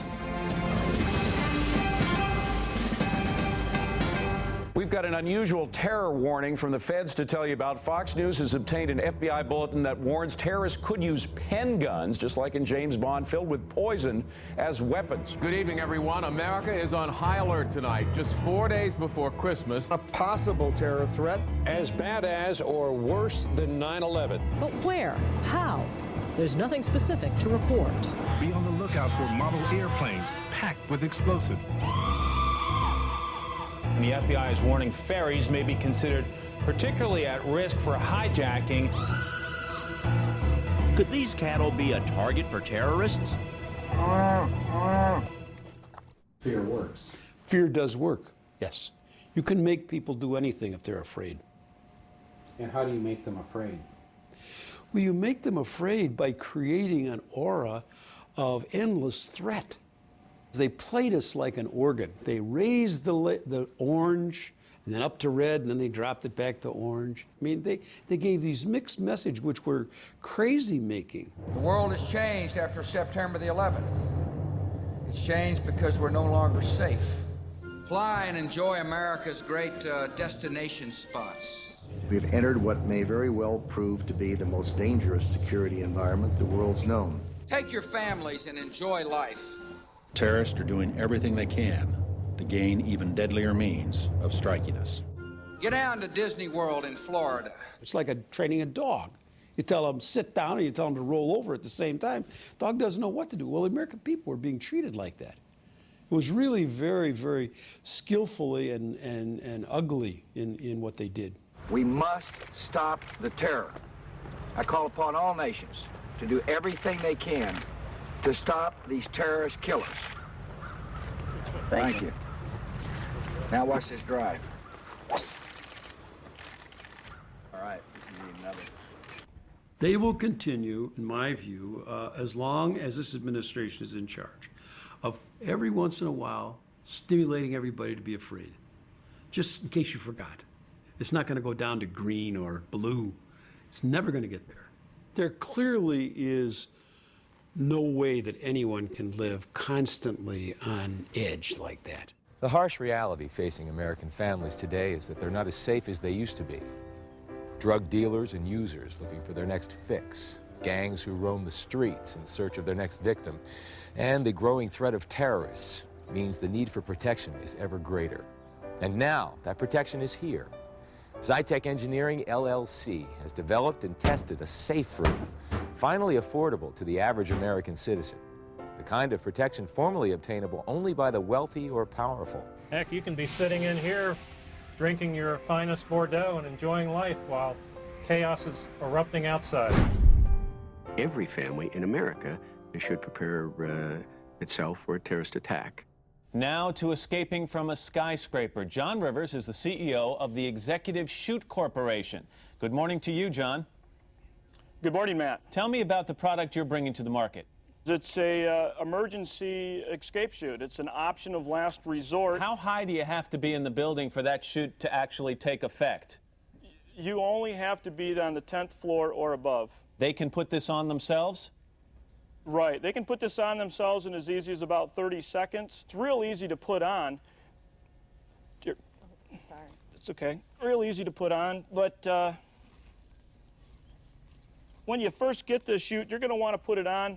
We've got an unusual terror warning from the feds to tell you about. Fox News has obtained an FBI bulletin that warns terrorists could use pen guns, just like in James Bond, filled with poison as weapons. Good evening, everyone. America is on high alert tonight, just 4 days before Christmas. A possible terror threat as bad as or worse than 9/11. But where? How? There's nothing specific to report. Be on the lookout for model airplanes packed with explosives. And the FBI is warning ferries may be considered particularly at risk for hijacking. Could these cattle be a target for terrorists? Fear works. Fear does work, yes. You can make people do anything if they're afraid. And how do you make them afraid? Well, you make them afraid by creating an aura of endless threat. They played us like an organ. They raised the orange, and then up to red, and then they dropped it back to orange. I mean, they gave these mixed messages which were crazy-making. The world has changed after September the 11th. It's changed because we're no longer safe. Fly and enjoy America's great destination spots. We've entered what may very well prove to be the most dangerous security environment the world's known. Take your families and enjoy life. Terrorists are doing everything they can to gain even deadlier means of striking us. Get down to Disney World in Florida. It's like training a dog. You tell them sit down and you tell them to roll over at the same time. Dog doesn't know what to do. Well, the American people were being treated like that. It was really very, very skillfully and ugly in what they did. We must stop the terror. I call upon all nations to do everything they can to stop these terrorist killers. Thank you. Now watch this drive. All right, we need another. They will continue, in my view, as long as this administration is in charge, of every once in a while stimulating everybody to be afraid. Just in case you forgot. It's not going to go down to green or blue. It's never going to get there. There clearly is no way that anyone can live constantly on edge like that. The harsh reality facing American families today is that they're not as safe as they used to be. Drug dealers and users looking for their next fix, gangs who roam the streets in search of their next victim, and the growing threat of terrorists means the need for protection is ever greater. And now that protection is here. Zytec Engineering, LLC, has developed and tested a safe room, finally affordable to the average American citizen. the kind of protection formerly obtainable only by the wealthy or powerful. Heck, you can be sitting in here drinking your finest Bordeaux and enjoying life while chaos is erupting outside. Every family in America should prepare itself for a terrorist attack. Now to escaping from a skyscraper. John Rivers is the CEO of the Executive Chute Corporation. Good morning to you, John. Good morning, Matt. Tell me about the product you're bringing to the market. It's a emergency escape chute. It's an option of last resort. How high do you have to be in the building for that chute to actually take effect? You only have to be on the 10th floor or above. They can put this on themselves? Right. They can put this on themselves in as easy as about 30 seconds. It's real easy to put on. I'm sorry. It's okay. Real easy to put on, but when you first get this chute, you're going to want to put it on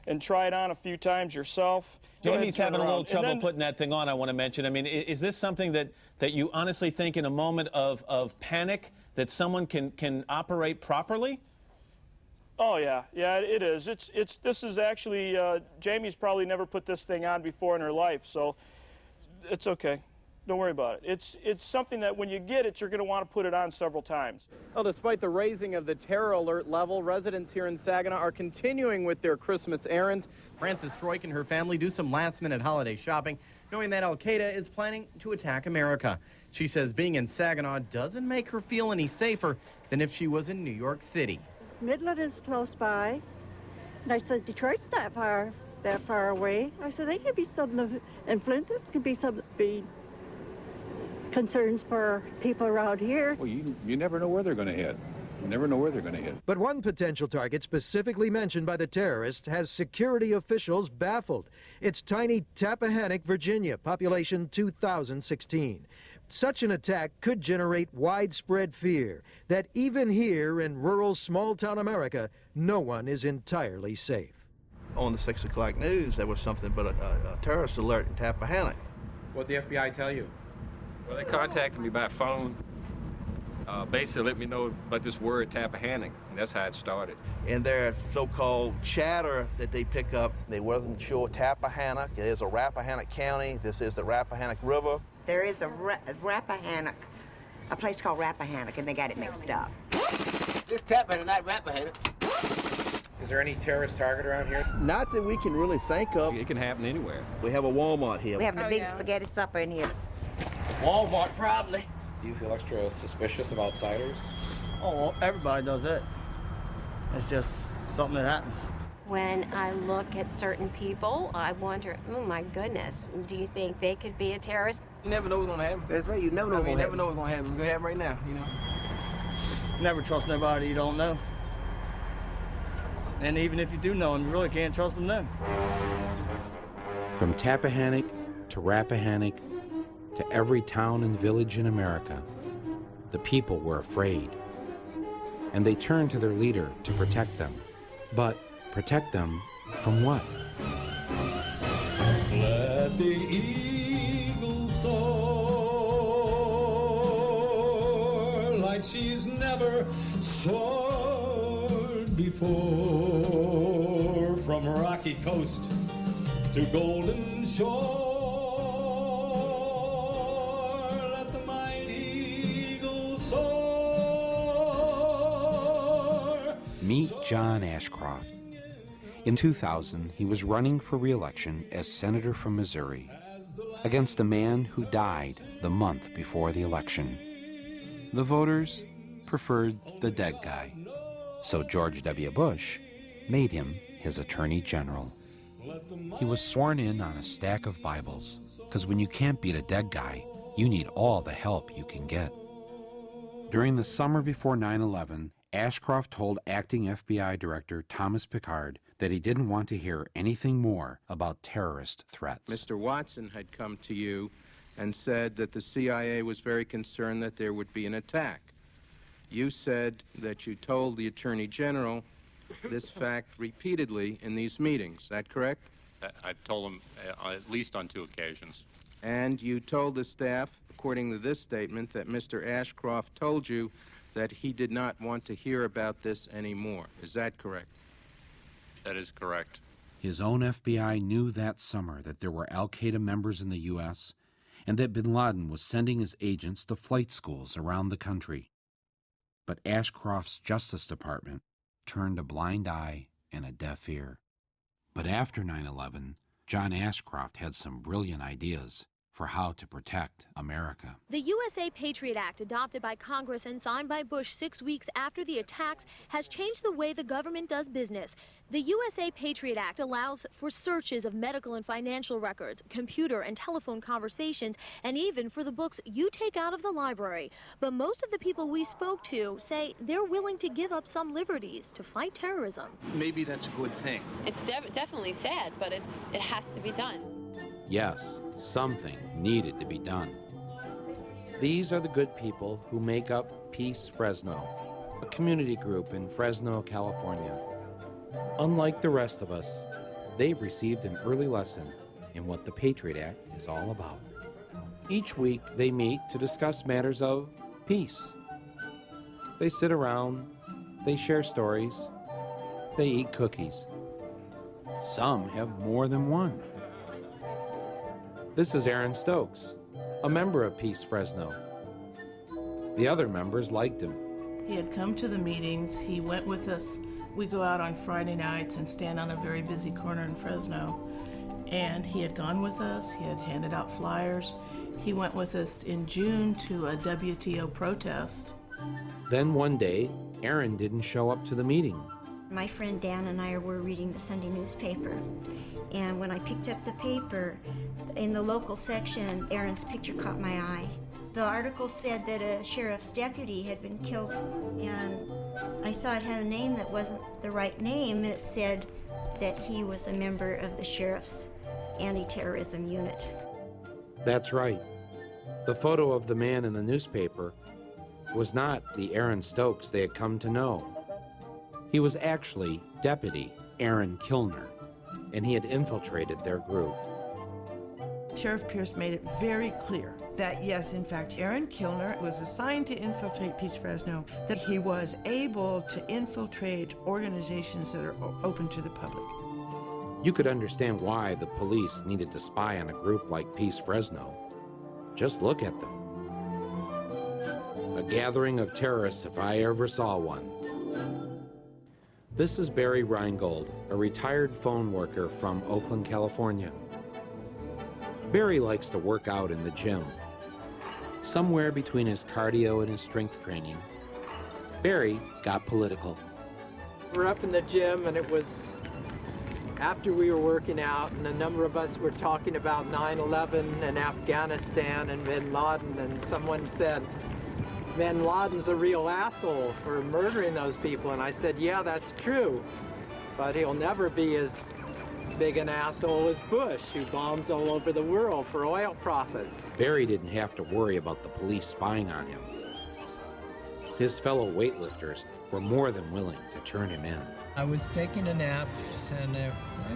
and try it on a few times yourself. Jamie's having a little trouble putting that thing on, I want to mention. I mean, is this something that you honestly think in a moment of panic that someone can operate properly? Oh, yeah. Yeah, it is. This is actually, Jamie's probably never put this thing on before in her life, so it's okay. Don't worry about it. It's something that when you get it, you're going to want to put it on several times. Well, despite the raising of the terror alert level, residents here in Saginaw are continuing with their Christmas errands. Frances Stroik and her family do some last-minute holiday shopping, knowing that Al-Qaeda is planning to attack America. She says being in Saginaw doesn't make her feel any safer than if she was in New York City. Midland is close by, and I said Detroit's not that far away. I said they could be something, and Flint, this could be something, concerns for people around here. Well, you never know where they're going to hit. You never know where they're going to hit. But one potential target specifically mentioned by the terrorist has security officials baffled. It's tiny Tappahannock, Virginia, population 2016. Such an attack could generate widespread fear that even here in rural small-town America, no one is entirely safe. On the 6 o'clock news, there was something but a terrorist alert in Tappahannock. What'd the FBI tell you? Well, they contacted me by phone. Basically let me know about this word Tappahannock, and that's how it started. And their so-called chatter that they pick up, they wasn't sure Tappahannock. It is a Rappahannock County. This is the Rappahannock River. There is a Rappahannock, a place called Rappahannock, and they got it mixed up. This Tappahannock, not Rappahannock. Is there any terrorist target around here? Not that we can really think of. It can happen anywhere. We have a Walmart here. We have a big spaghetti supper in here. Walmart, probably. Do you feel extra suspicious of outsiders? Oh, well, everybody does it. It's just something that happens. When I look at certain people, I wonder, oh my goodness, do you think they could be a terrorist? You never know what's gonna happen. That's right, you never know what's gonna happen. You never know what's gonna happen. It's gonna happen right now, you know. Never trust nobody you don't know. And even if you do know them, you really can't trust them then. From Tappahannock to Rappahannock to every town and village in America, the people were afraid. And they turned to their leader to protect them. But protect them from what? Let the eagle soar like she's never soared before, from rocky coast to golden shore. Let the mighty eagle soar. Meet John Ashcroft. In 2000, he was running for re-election as senator from Missouri against a man who died the month before the election. The voters preferred the dead guy, so George W. Bush made him his attorney general. He was sworn in on a stack of Bibles, because when you can't beat a dead guy, you need all the help you can get. During the summer before 9/11, Ashcroft told acting FBI Director Thomas Pickard that he didn't want to hear anything more about terrorist threats. Mr. Watson had come to you and said that the CIA was very concerned that there would be an attack. You said that you told the Attorney General this fact repeatedly in these meetings. Is that correct? I told him at least on 2 occasions. And you told the staff, according to this statement, that Mr. Ashcroft told you that he did not want to hear about this anymore. Is that correct? That is correct. His own FBI knew that summer that there were al-Qaeda members in the U.S. and that bin Laden was sending his agents to flight schools around the country. But Ashcroft's Justice Department turned a blind eye and a deaf ear. But after 9/11, John Ashcroft had some brilliant ideas for how to protect America. The USA Patriot Act, adopted by Congress and signed by Bush 6 weeks after the attacks, has changed the way the government does business. The USA Patriot Act allows for searches of medical and financial records, computer and telephone conversations, and even for the books you take out of the library. But most of the people we spoke to say they're willing to give up some liberties to fight terrorism. Maybe that's a good thing. It's definitely sad, but it has to be done. Yes, something needed to be done. These are the good people who make up Peace Fresno, a community group in Fresno, California. Unlike the rest of us, they've received an early lesson in what the Patriot Act is all about. Each week, they meet to discuss matters of peace. They sit around, they share stories, they eat cookies. Some have more than one. This is Aaron Stokes, a member of Peace Fresno. The other members liked him. He had come to the meetings. He went with us. We go out on Friday nights and stand on a very busy corner in Fresno. And he had gone with us. He had handed out flyers. He went with us in June to a WTO protest. Then one day, Aaron didn't show up to the meeting. My friend Dan and I were reading the Sunday newspaper, and when I picked up the paper, in the local section, Aaron's picture caught my eye. The article said that a sheriff's deputy had been killed, and I saw it had a name that wasn't the right name. It said that he was a member of the sheriff's anti-terrorism unit. That's right. The photo of the man in the newspaper was not the Aaron Stokes they had come to know. He was actually Deputy Aaron Kilner, and he had infiltrated their group. Sheriff Pierce made it very clear that, yes, in fact, Aaron Kilner was assigned to infiltrate Peace Fresno, that he was able to infiltrate organizations that are open to the public. You could understand why the police needed to spy on a group like Peace Fresno. Just look at them. A gathering of terrorists if I ever saw one. This is Barry Reingold, a retired phone worker from Oakland, California. Barry likes to work out in the gym. Somewhere between his cardio and his strength training, Barry got political. We're up in the gym, and it was after we were working out, and a number of us were talking about 9/11 and Afghanistan and bin Laden, and someone said, bin Laden's a real asshole for murdering those people. And I said, yeah, that's true, but he'll never be as big an asshole as Bush, who bombs all over the world for oil profits. Barry didn't have to worry about the police spying on him. His fellow weightlifters were more than willing to turn him in. I was taking a nap, and I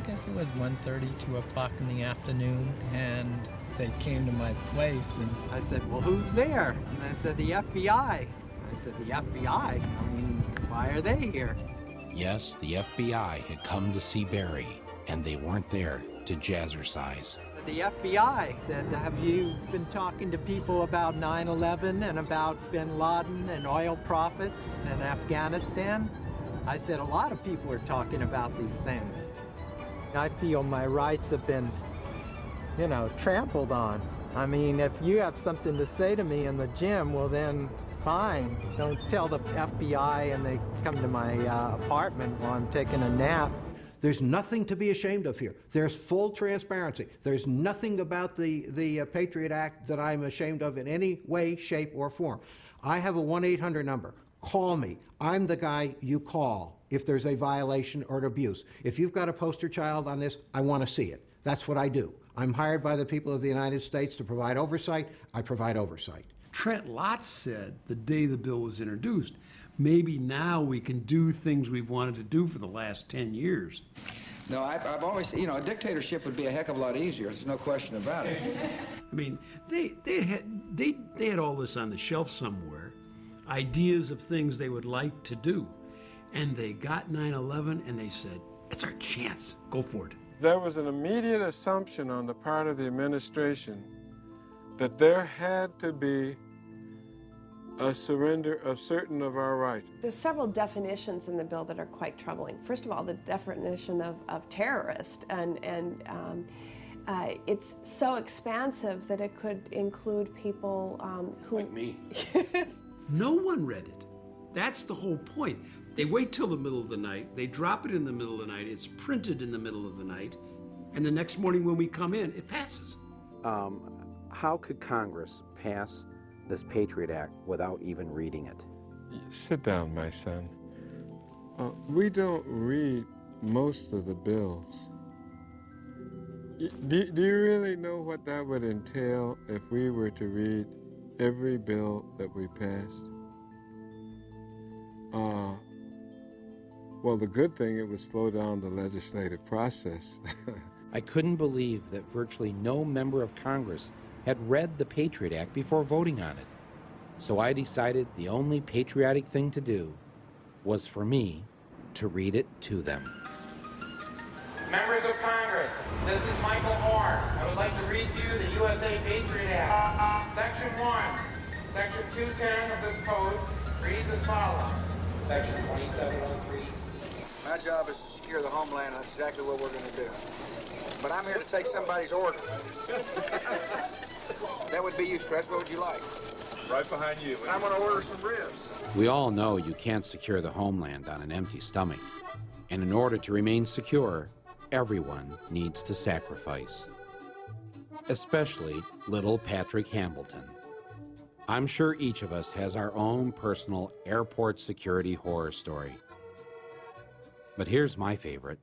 guess it was 1:30, 2 o'clock in the afternoon, and they came to my place, and I said, well, who's there? And I said, the FBI. I said, the FBI? I mean, why are they here? Yes, the FBI had come to see Barry, and they weren't there to jazzercise. The FBI said, have you been talking to people about 9/11 and about bin Laden and oil profits and Afghanistan? I said, a lot of people are talking about these things. I feel my rights have been, trampled on. I mean, if you have something to say to me in the gym, well then, fine. Don't tell the FBI and they come to my apartment while I'm taking a nap. There's nothing to be ashamed of here. There's full transparency. There's nothing about the Patriot Act that I'm ashamed of in any way, shape, or form. I have a 1-800 number. Call me. I'm the guy you call if there's a violation or an abuse. If you've got a poster child on this, I want to see it. That's what I do. I'm hired by the people of the United States to provide oversight. I provide oversight. Trent Lott said the day the bill was introduced, maybe now we can do things we've wanted to do for the last 10 years. No, I've always, a dictatorship would be a heck of a lot easier. There's no question about it. I mean, they had all this on the shelf somewhere, ideas of things they would like to do. And they got 9/11 and they said, It's our chance. Go for it. There was an immediate assumption on the part of the administration that there had to be a surrender of certain of our rights. There's several definitions in the bill that are quite troubling. First of all, the definition of terrorist, and it's so expansive that it could include people who... Like me. No one read it. That's the whole point. They wait till the middle of the night, they drop it in the middle of the night, it's printed in the middle of the night, and the next morning when we come in, it passes. How could Congress pass this Patriot Act without even reading it? Sit down, my son. We don't read most of the bills. Do you really know what that would entail if we were to read every bill that we passed? Well, the good thing, it would slow down the legislative process. I couldn't believe that virtually no member of Congress had read the Patriot Act before voting on it. So I decided the only patriotic thing to do was for me to read it to them. Members of Congress, this is Michael Moore. I would like to read to you the USA Patriot Act. Section 1, Section 210 of this code reads as follows. Section 2703. My job is to secure the homeland, and that's exactly what we're going to do. But I'm here to take somebody's order. That would be you, Stress. What would you like? Right behind you. I'm going to order some ribs. We all know you can't secure the homeland on an empty stomach. And in order to remain secure, everyone needs to sacrifice. Especially little Patrick Hambleton. I'm sure each of us has our own personal airport security horror story. But here's my favorite.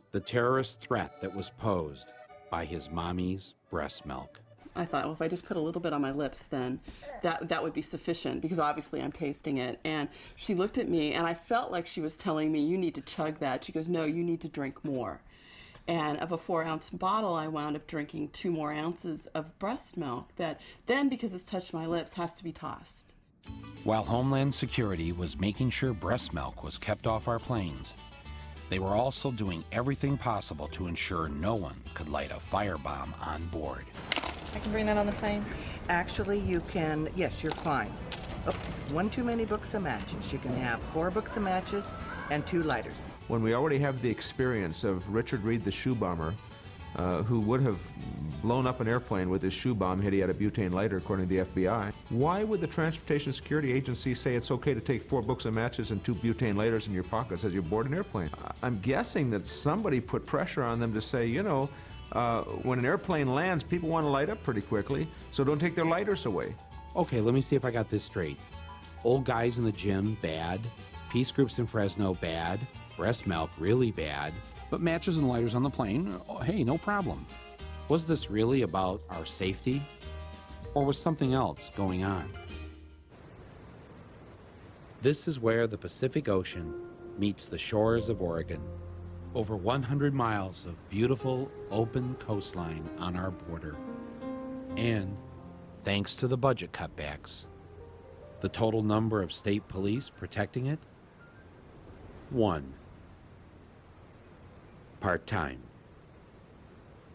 The terrorist threat that was posed by his mommy's breast milk. I thought, well, if I just put a little bit on my lips, then that would be sufficient, because obviously I'm tasting it. And she looked at me, and I felt like she was telling me, you need to chug that. She goes, no, you need to drink more. And of a 4-ounce bottle, I wound up drinking 2 more ounces of breast milk that then, because it's touched my lips, has to be tossed. While Homeland Security was making sure breast milk was kept off our planes, they were also doing everything possible to ensure no one could light a firebomb on board. I can bring that on the plane? Actually, you can, yes, you're fine. Oops, 1 too many books of matches. You can have 4 books of matches and 2 lighters. When we already have the experience of Richard Reed, the shoe bomber, who would have blown up an airplane with his shoe bomb had he had a butane lighter, according to the FBI, why would the Transportation Security Agency say it's okay to take 4 books of matches and 2 butane lighters in your pockets as you board an airplane? I'm guessing that somebody put pressure on them to say, you know, when an airplane lands, people want to light up pretty quickly, so don't take their lighters away. Okay, let me see if I got this straight. Old guys in the gym, bad. Peace groups in Fresno, bad. Breast milk, really bad. But matches and lighters on the plane, oh, hey, no problem. Was this really about our safety? Or was something else going on? This is where the Pacific Ocean meets the shores of Oregon. Over 100 miles of beautiful, open coastline on our border. And, thanks to the budget cutbacks, the total number of state police protecting it? 1. Part-time.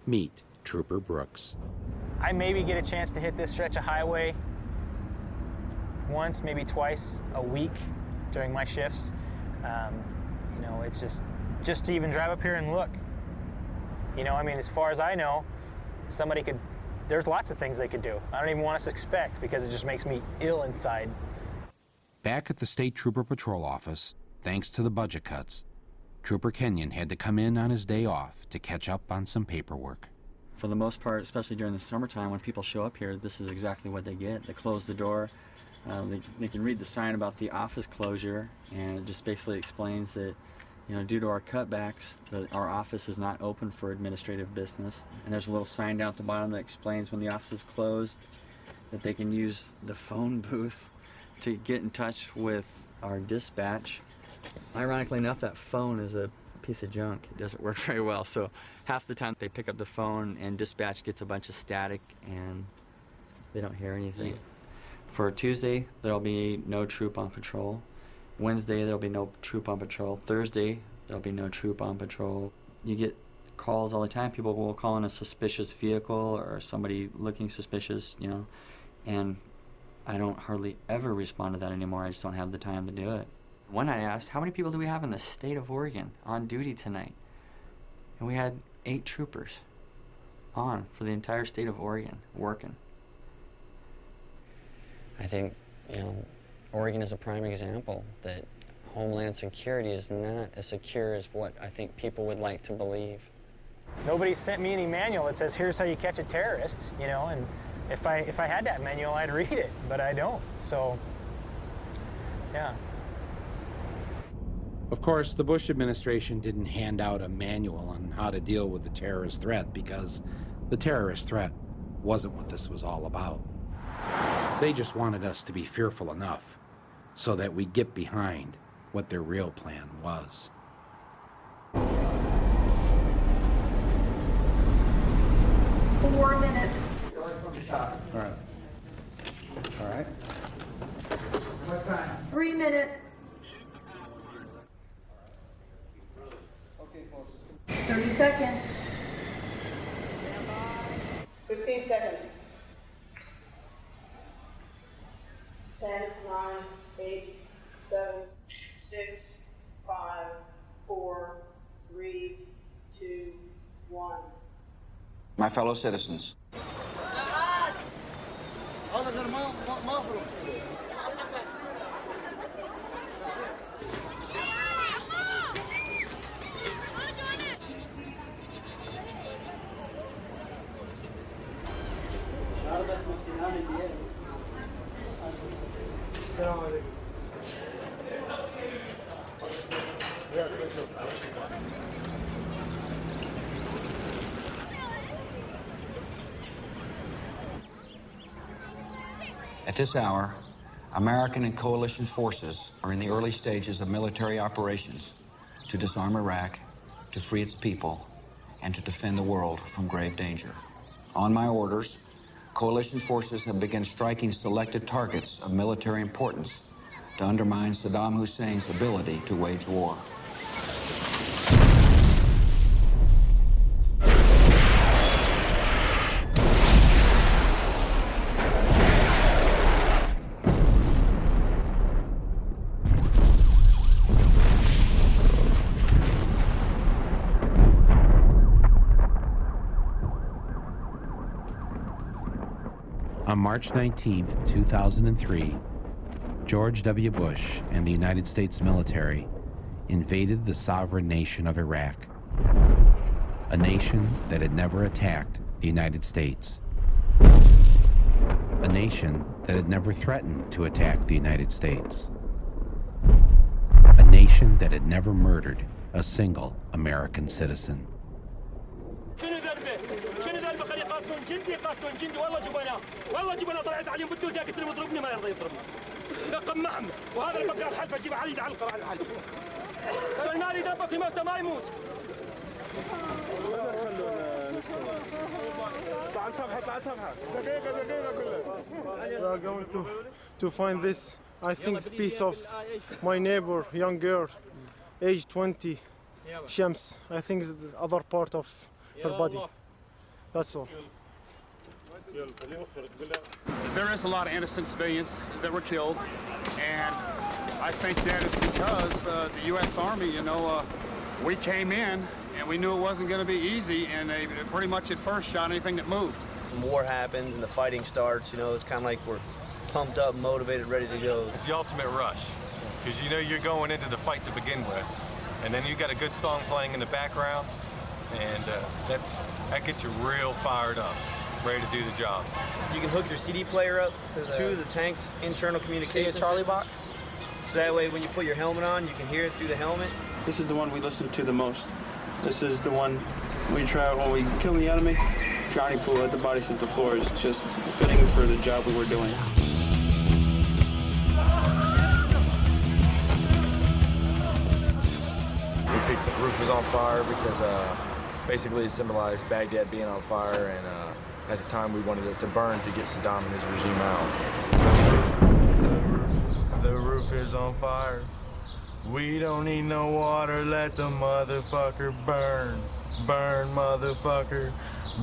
Meet Trooper Brooks. I maybe get a chance to hit this stretch of highway once, maybe twice a week during my shifts. You know, it's just to even drive up here and look. You know, I mean, as far as I know, somebody could, there's lots of things they could do. I don't even want us to expect, because it just makes me ill inside. Back at the State Trooper Patrol Office, thanks to the budget cuts, Trooper Kenyon had to come in on his day off to catch up on some paperwork. For the most part, especially during the summertime, when people show up here, this is exactly what they get. They close the door. They can read the sign about the office closure, and it just basically explains that, you know, due to our cutbacks, our office is not open for administrative business. And there's a little sign down at the bottom that explains when the office is closed, that they can use the phone booth to get in touch with our dispatch. Ironically enough, that phone is a piece of junk. It doesn't work very well, so half the time they pick up the phone and dispatch gets a bunch of static and they don't hear anything. For Tuesday, there'll be no troop on patrol. Wednesday, there'll be no troop on patrol. Thursday, there'll be no troop on patrol. You get calls all the time. People will call in a suspicious vehicle or somebody looking suspicious, you know, and I don't hardly ever respond to that anymore. I just don't have the time to do it. One night I asked, how many people do we have in the state of Oregon on duty tonight? And we had 8 troopers on for the entire state of Oregon working. I think, you know, Oregon is a prime example that Homeland Security is not as secure as what I think people would like to believe. Nobody sent me any manual that says, here's how you catch a terrorist, you know, and if I had that manual, I'd read it, but I don't, so, yeah. Of course, the Bush administration didn't hand out a manual on how to deal with the terrorist threat because the terrorist threat wasn't what this was all about. They just wanted us to be fearful enough so that we'd get behind what their real plan was. 4 minutes. All right. All right. What's time? 3 minutes. Okay, folks. 30 seconds. 15 seconds. 10, 9, 8, 7, 6, 5, 4, 3, 2, 1. My fellow citizens, at this hour, American and coalition forces are in the early stages of military operations to disarm Iraq, to free its people, and to defend the world from grave danger. On my orders, coalition forces have begun striking selected targets of military importance to undermine Saddam Hussein's ability to wage war. On March 19, 2003, George W. Bush and the United States military invaded the sovereign nation of Iraq, a nation that had never attacked the United States, a nation that had never threatened to attack the United States, a nation that had never murdered a single American citizen. جندي قاتلون جندي والله جبنا طلعت عليهم بدو ذاك اللي مضربني ما يرضى يضربني نقم معهم وهذا اللي بقى الحلفه جيب علي يعلق على الحلفه ترى النار يدبك يموت ما يموت طلع صفحه دقيقه كلها. Going to find this, I think it's piece of my neighbor, young girl, age 20, Shams. I think it's the other part of her body. That's all. There is a lot of innocent civilians that were killed, and I think that is because the U.S. Army, you know, we came in and we knew it wasn't going to be easy, and they pretty much at first shot anything that moved. When war happens and the fighting starts, you know, it's kind of like we're pumped up, motivated, ready to go. It's the ultimate rush, because you know you're going into the fight to begin with, and then you got a good song playing in the background, and that gets you real fired up, ready to do the job. You can hook your CD player up to the tank's internal communication Charlie system. box. So that way when you put your helmet on, you can hear it through the helmet. This is the one we listen to the most. This is the one we try when we kill the enemy. Johnny Pool at the body hit the floor is just fitting for the job we were doing. We think the roof was on fire because basically it symbolized Baghdad being on fire, and at the time we wanted it to burn to get Saddam and his regime out. The roof is on fire. We don't need no water, let the motherfucker burn. Burn, motherfucker,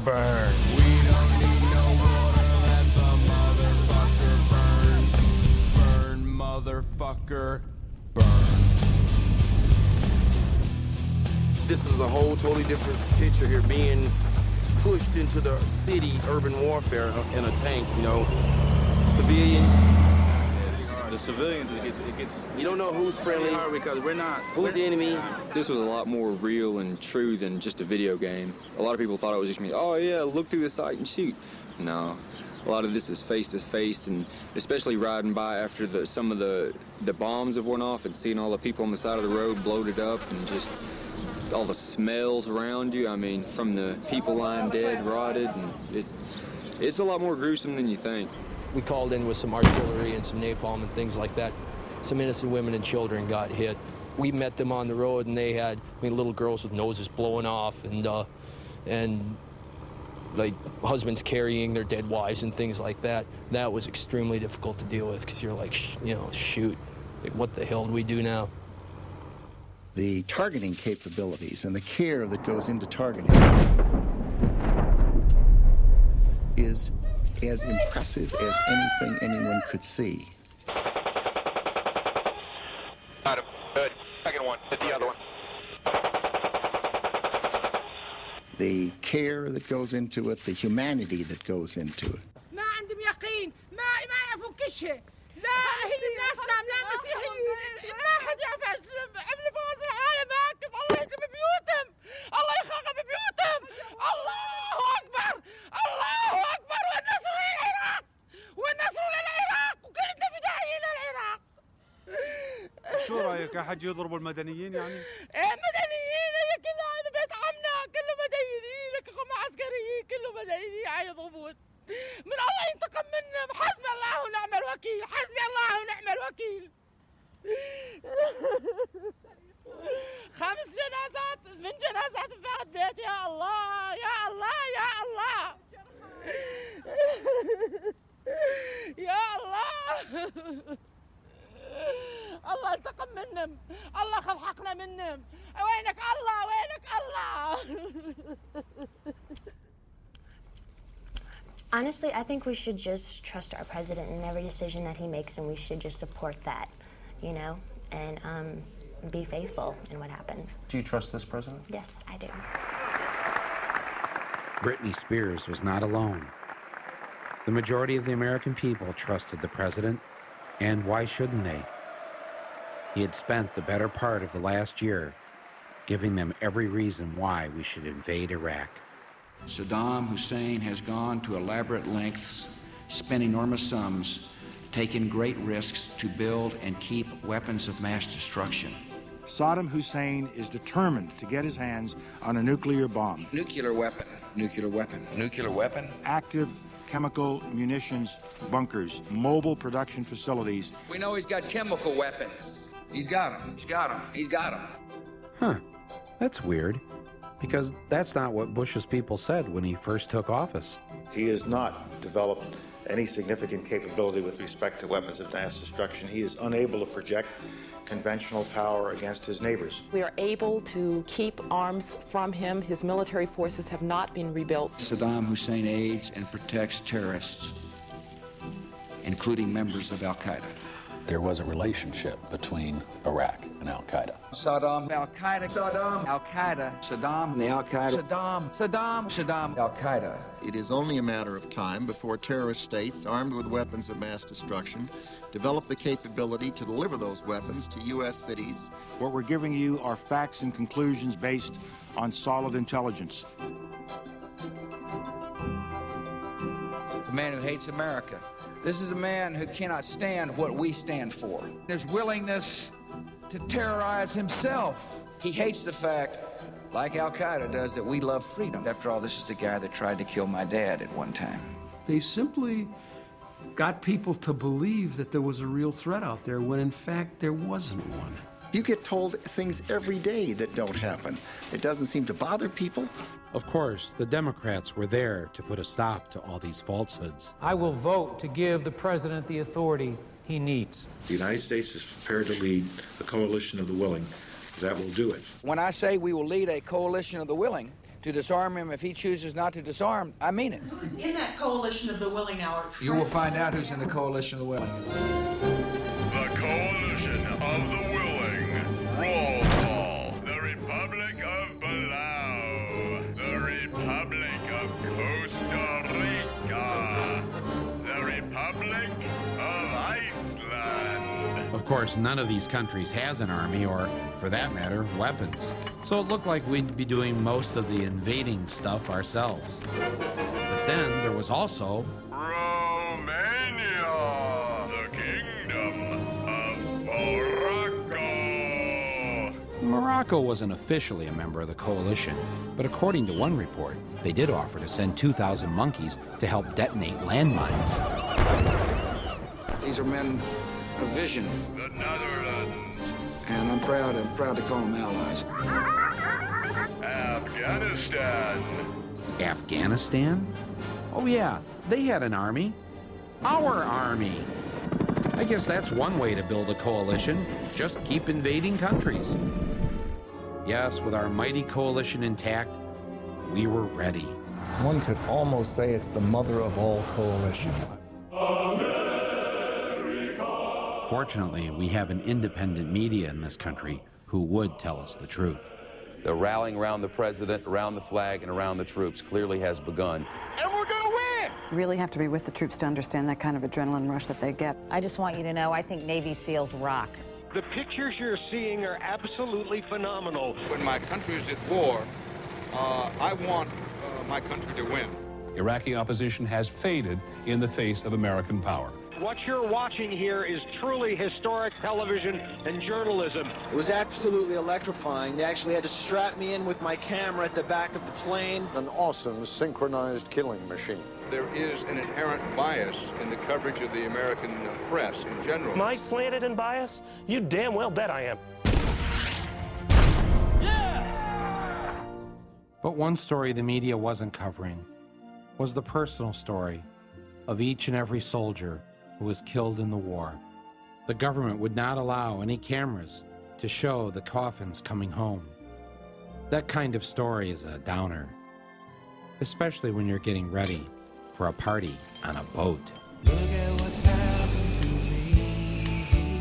burn. We don't need no water, let the motherfucker burn. Burn, motherfucker, burn. This is a whole totally different picture here, being pushed into the city, urban warfare in a tank, you know. Civilians. The civilians, it gets. You don't know who's friendly because we're not. Who's the enemy? This was a lot more real and true than just a video game. A lot of people thought it was just me. Oh yeah, look through the sight and shoot. No, a lot of this is face to face, and especially riding by after some of the bombs have went off and seeing all the people on the side of the road bloated up and just all the smells around you. I mean, from the people lying dead, rotted, and it's a lot more gruesome than you think. We called in with some artillery and some napalm and things like that. Some innocent women and children got hit. We met them on the road, and they had, little girls with noses blowing off, and like husbands carrying their dead wives and things like that. That was extremely difficult to deal with because you're like, shoot, like, what the hell do we do now? The targeting capabilities and the care that goes into targeting is as impressive as anything anyone could see. Got him. Good. Second one. Hit the other one. The care that goes into it, the humanity that goes into it. ما عندهم يقين ما يعرفوا كشها لا هي الناس لا مسيحيين ما حد يعرف عملوا فوز العالم هكذا الله يهدم بيوتهم الله يخرب بيوتهم الله اكبر الله اكبر والنصر للعراق والنصر للعراق وكل فدائي للعراق. شو رايك احد يضرب المدنيين يعني؟ مدنيين هي كلها هذا بيت عمنا كله مدنيين لكم عسكريين كله مدنيين يضربون من الله ينتقم منهم. حسبي الله ونعم الوكيل حسبي الله ونعم الوكيل. 5 جنازات من جنازات فقد بيت يا الله يا الله يا الله يا الله. الله انتقم منهم الله خذ حقنا منهم. وينك الله وينك الله. Honestly, I think we should just trust our president in every decision that he makes, and we should just support that, and be faithful in what happens. Do you trust this president? Yes, I do. Britney Spears was not alone. The majority of the American people trusted the president, and why shouldn't they? He had spent the better part of the last year giving them every reason why we should invade Iraq. Saddam Hussein has gone to elaborate lengths, spent enormous sums, taken great risks to build and keep weapons of mass destruction. Saddam Hussein is determined to get his hands on a nuclear bomb. Nuclear weapon, nuclear weapon, nuclear weapon. Active chemical munitions bunkers, mobile production facilities. We know he's got chemical weapons. He's got them, he's got them, he's got them. Huh, that's weird. Because that's not what Bush's people said when he first took office. He has not developed any significant capability with respect to weapons of mass destruction. He is unable to project conventional power against his neighbors. We are able to keep arms from him. His military forces have not been rebuilt. Saddam Hussein aids and protects terrorists, including members of Al-Qaeda. There was a relationship between Iraq and Al-Qaeda. Saddam, Al-Qaeda, Saddam, Al-Qaeda, Saddam, the Al-Qaeda, Saddam, Al-Qaeda. It is only a matter of time before terrorist states armed with weapons of mass destruction develop the capability to deliver those weapons to U.S. cities. What we're giving you are facts and conclusions based on solid intelligence. It's a man who hates America. This is a man who cannot stand what we stand for. His willingness to terrorize himself. He hates the fact, like Al-Qaeda does, that we love freedom. After all, this is the guy that tried to kill my dad at one time. They simply got people to believe that there was a real threat out there when in fact there wasn't one. You get told things every day that don't happen. It doesn't seem to bother people. Of course, the Democrats were there to put a stop to all these falsehoods. I will vote to give the president the authority he needs. The United States is prepared to lead a coalition of the willing that will do it. When I say we will lead a coalition of the willing to disarm him if he chooses not to disarm, I mean it. Who's in that coalition of the willing now? You will find out who's in the coalition of the willing. The coalition of the willing. Roll call. The Republic of Palau. The Republic of Costa Rica. The Republic of Iceland. Of course, none of these countries has an army or, for that matter, weapons. So it looked like we'd be doing most of the invading stuff ourselves. But then there was also Romania, the Kingdom of Morocco. Morocco wasn't officially a member of the coalition, but according to one report, they did offer to send 2,000 monkeys to help detonate landmines. These are men of vision. The Netherlands. And I'm proud to call them allies. Afghanistan. Afghanistan? Oh yeah, they had an army. Our army. I guess that's one way to build a coalition. Just keep invading countries. Yes, with our mighty coalition intact, we were ready. One could almost say it's the mother of all coalitions. Fortunately, we have an independent media in this country who would tell us the truth. The rallying around the president, around the flag, and around the troops clearly has begun. And we're gonna win! You really have to be with the troops to understand that kind of adrenaline rush that they get. I just want you to know, I think Navy SEALs rock. The pictures you're seeing are absolutely phenomenal. When my country is at war, I want my country to win. Iraqi opposition has faded in the face of American power. What you're watching here is truly historic television and journalism. It was absolutely electrifying. They actually had to strap me in with my camera at the back of the plane. An awesome synchronized killing machine. There is an inherent bias in the coverage of the American press in general. Am I slanted and biased? You damn well bet I am. But one story the media wasn't covering was the personal story of each and every soldier who was killed in the war. The government would not allow any cameras to show the coffins coming home. That kind of story is a downer, especially when you're getting ready for a party on a boat. Look at what's happened to me.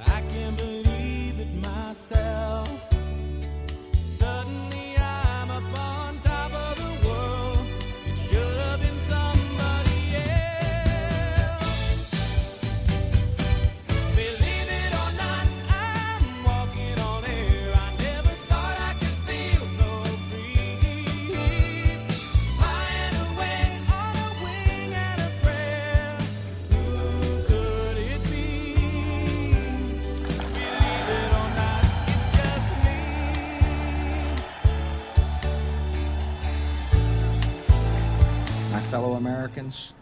I can't believe it myself. Suddenly I'm up on top of the world. It should have been somebody else. Believe it or not, I'm walking on air. I never thought I could feel so free. Flying away on a wing and a prayer. Who could it be? Believe it or not, it's just me. My fellow Americans,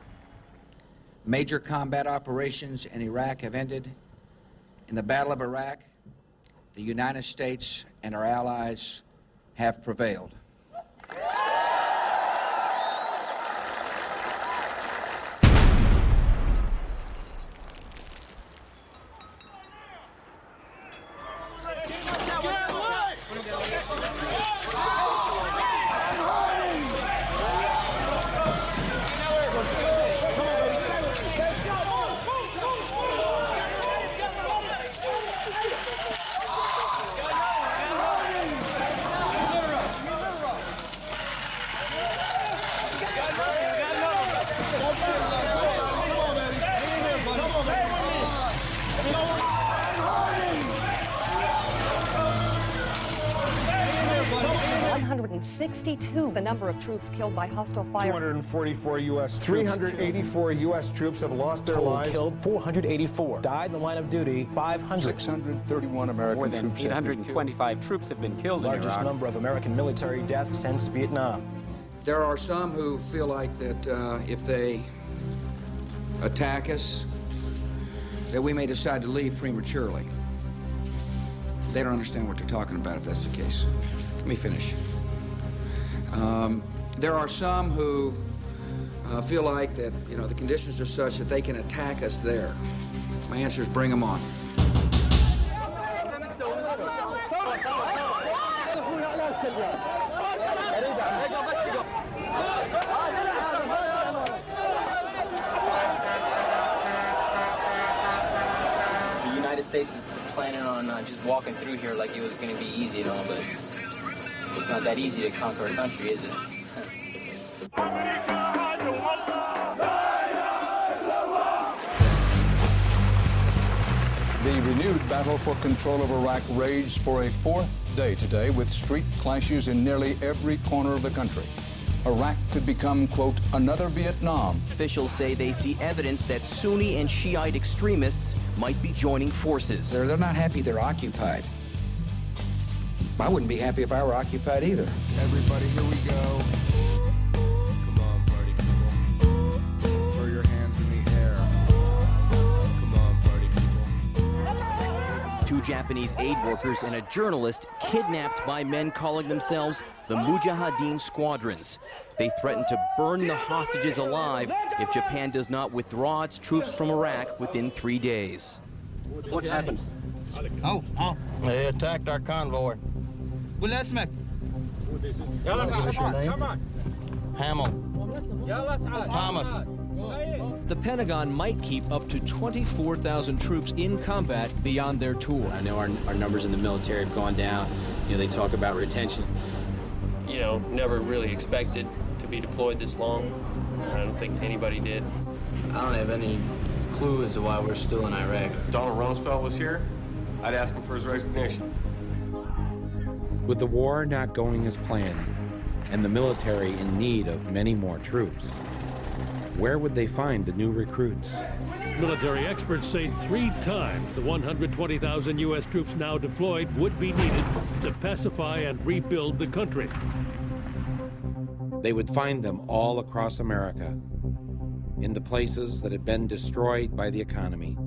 major combat operations in Iraq have ended. In the Battle of Iraq, the United States and our allies have prevailed. The number of troops killed by hostile fire. 244 U.S. troops. 384 U.S. troops have lost their lives. Killed 484. Died in the line of duty 500. 631 American More than troops. 825 troops have been killed in Iraq. Largest number of American military deaths since Vietnam. There are some who feel like that if they attack us, that we may decide to leave prematurely. They don't understand what they're talking about if that's the case. Let me finish. There are some who feel like that, the conditions are such that they can attack us there. My answer is bring them on. The United States was planning on just walking through here like it was going to be easy and all, but it's not that easy to conquer a country, is it? The renewed battle for control of Iraq raged for a fourth day today with street clashes in nearly every corner of the country. Iraq could become, quote, another Vietnam. Officials say they see evidence that Sunni and Shiite extremists might be joining forces. They're not happy they're occupied. I wouldn't be happy if I were occupied either. Everybody, here we go. Come on, party people. Throw your hands in the air. Come on, party people. Two Japanese aid workers and a journalist kidnapped by men calling themselves the Mujahideen Squadrons. They threaten to burn the hostages alive if Japan does not withdraw its troops from Iraq within 3 days. What's happened? They attacked our convoy. What's your name? Hamill. Thomas. The Pentagon might keep up to 24,000 troops in combat beyond their tour. I know our numbers in the military have gone down. You know, they talk about retention. You know, never really expected to be deployed this long. I don't think anybody did. I don't have any clue as to why we're still in Iraq. If Donald Rumsfeld was here, I'd ask him for his resignation. With the war not going as planned and the military in need of many more troops, where would they find the new recruits? Military experts say 3 times the 120,000 U.S. troops now deployed would be needed to pacify and rebuild the country. They would find them all across America, in the places that had been destroyed by the economy,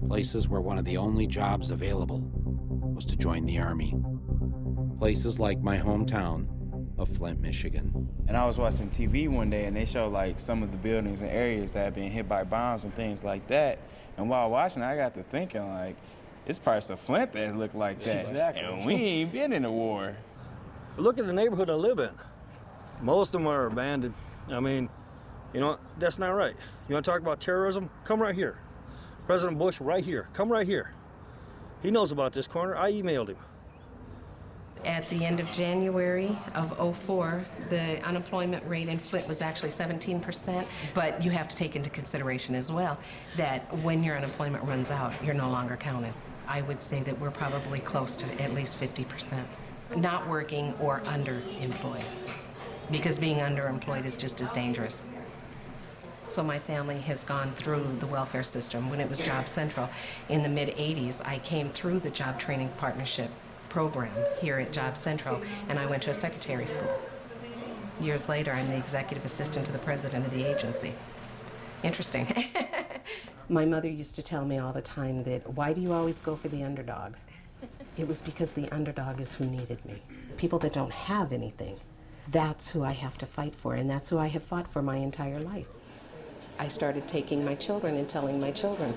places where one of the only jobs available was to join the Army, places like my hometown of Flint, Michigan. And I was watching TV one day and they showed like some of the buildings and areas that had been hit by bombs and things like that. And while watching, I got to thinking like, it's parts of Flint that look like that. Exactly. And we ain't been in a war. Look at the neighborhood I live in. Most of them are abandoned. I mean, you know, that's not right. You want to talk about terrorism? Come right here. President Bush right here. Come right here. He knows about this corner. I emailed him. At the end of January of '04, the unemployment rate in Flint was actually 17%, but you have to take into consideration as well that when your unemployment runs out, you're no longer counted. I would say that we're probably close to at least 50% not working or underemployed, because being underemployed is just as dangerous. So my family has gone through the welfare system. When it was Job Central in the mid-'80s, I came through the Job Training Partnership program here at Job Central, and I went to a secretary school. Years later, I'm the executive assistant to the president of the agency. Interesting. My mother used to tell me all the time that, why do you always go for the underdog? It was because the underdog is who needed me. People that don't have anything, that's who I have to fight for, and that's who I have fought for my entire life. I started taking my children and telling my children,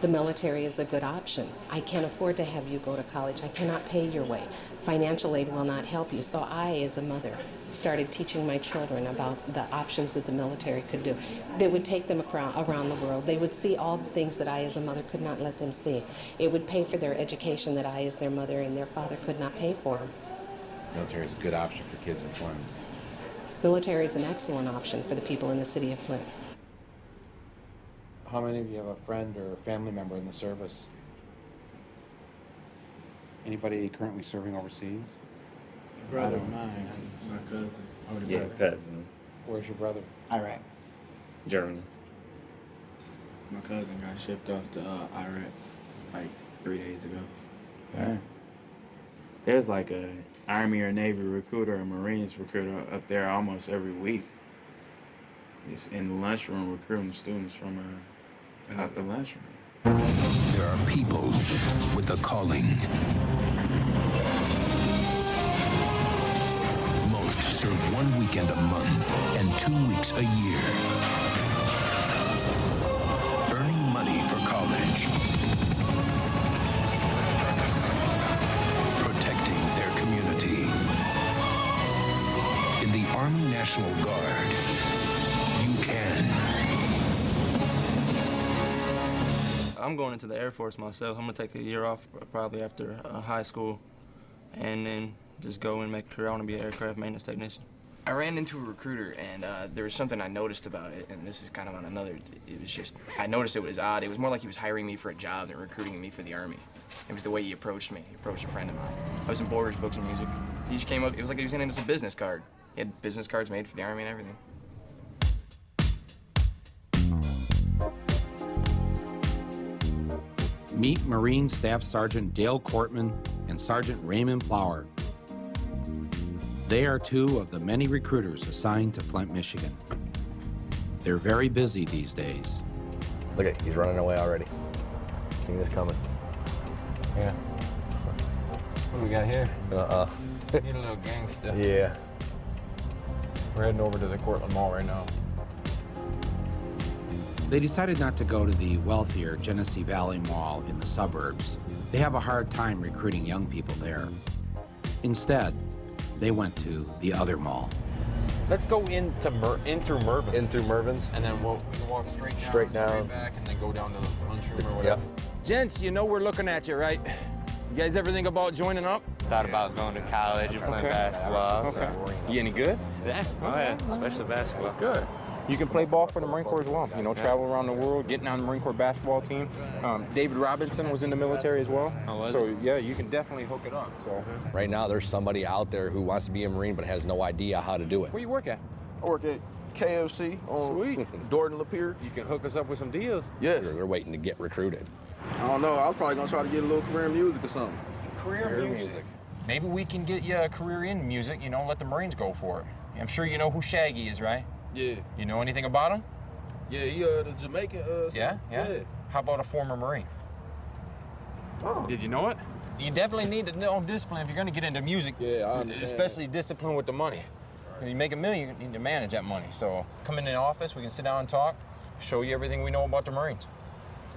the military is a good option. I can't afford to have you go to college. I cannot pay your way. Financial aid will not help you. So I, as a mother, started teaching my children about the options that the military could do. They would take them around the world. They would see all the things that I, as a mother, could not let them see. It would pay for their education that I, as their mother, and their father could not pay for them. Military is a good option for kids in Flint. Military is an excellent option for the people in the city of Flint. How many of you have a friend or a family member in the service? Anybody currently serving overseas? Brother of mine, my cousin. Yeah, cousin. Where's your brother? Iraq. Germany. My cousin got shipped off to Iraq like 3 days ago. Yeah. There's like a Army or Navy recruiter or Marines recruiter up there almost every week. He's in the lunchroom recruiting students from out the lunchroom. There are people with a calling. Most serve 1 weekend a month and 2 weeks a year. Earning money for college. National Guard. You can. I'm going into the Air Force myself. I'm gonna take a year off probably after high school and then just go and make a career. I want to be an aircraft maintenance technician. I ran into a recruiter, and there was something I noticed about it, and this is kind of on another, it was just, I noticed it was odd. It was more like he was hiring me for a job than recruiting me for the Army. It was the way he approached me. He approached a friend of mine. I was in Borders, Books, and Music. He just came up, it was like he was handing us a business card. He had business cards made for the Army and everything. Meet Marine Staff Sergeant Dale Cortman and Sergeant Raymond Flower. They are two of the many recruiters assigned to Flint, Michigan. They're very busy these days. Look at, he's running away already. Seen this coming. Yeah. What do we got here? Need a little gangster. Yeah. We're heading over to the Cortland Mall right now. They decided not to go to the wealthier Genesee Valley Mall in the suburbs. They have a hard time recruiting young people there. Instead, they went to the other mall. Let's go in through Mervin's. In through Mervin's. And then we can walk straight down, straight back, and then go down to the lunchroom or whatever. Yep. Gents, you know we're looking at you, right? You guys ever think about joining up? Thought about going to college and playing basketball. Okay. So. You any good? Yeah, oh yeah, especially basketball. Good. You can play ball for the Marine Corps as well. You know, travel around the world, getting on the Marine Corps basketball team. David Robinson was in the military as well. So yeah, you can definitely hook it up. So Right now, there's somebody out there who wants to be a Marine but has no idea how to do it. where you work at? I work at KFC on Sweet. Dorton Lapeer. You can hook us up with some deals. Yes. They're waiting to get recruited. I don't know. I was probably gonna try to get a little career in music or something. Career music. Maybe we can get you a career in music, you know, let the Marines go for it. I'm sure you know who Shaggy is, right? Yeah. You know anything about him? Yeah, he the Jamaican. Yeah? How about a former Marine? Oh. Did you know it? You definitely need to know discipline if you're going to get into music. Yeah, I understand. Especially discipline with the money. When you make $1 million, you need to manage that money. So come in the office, we can sit down and talk, show you everything we know about the Marines.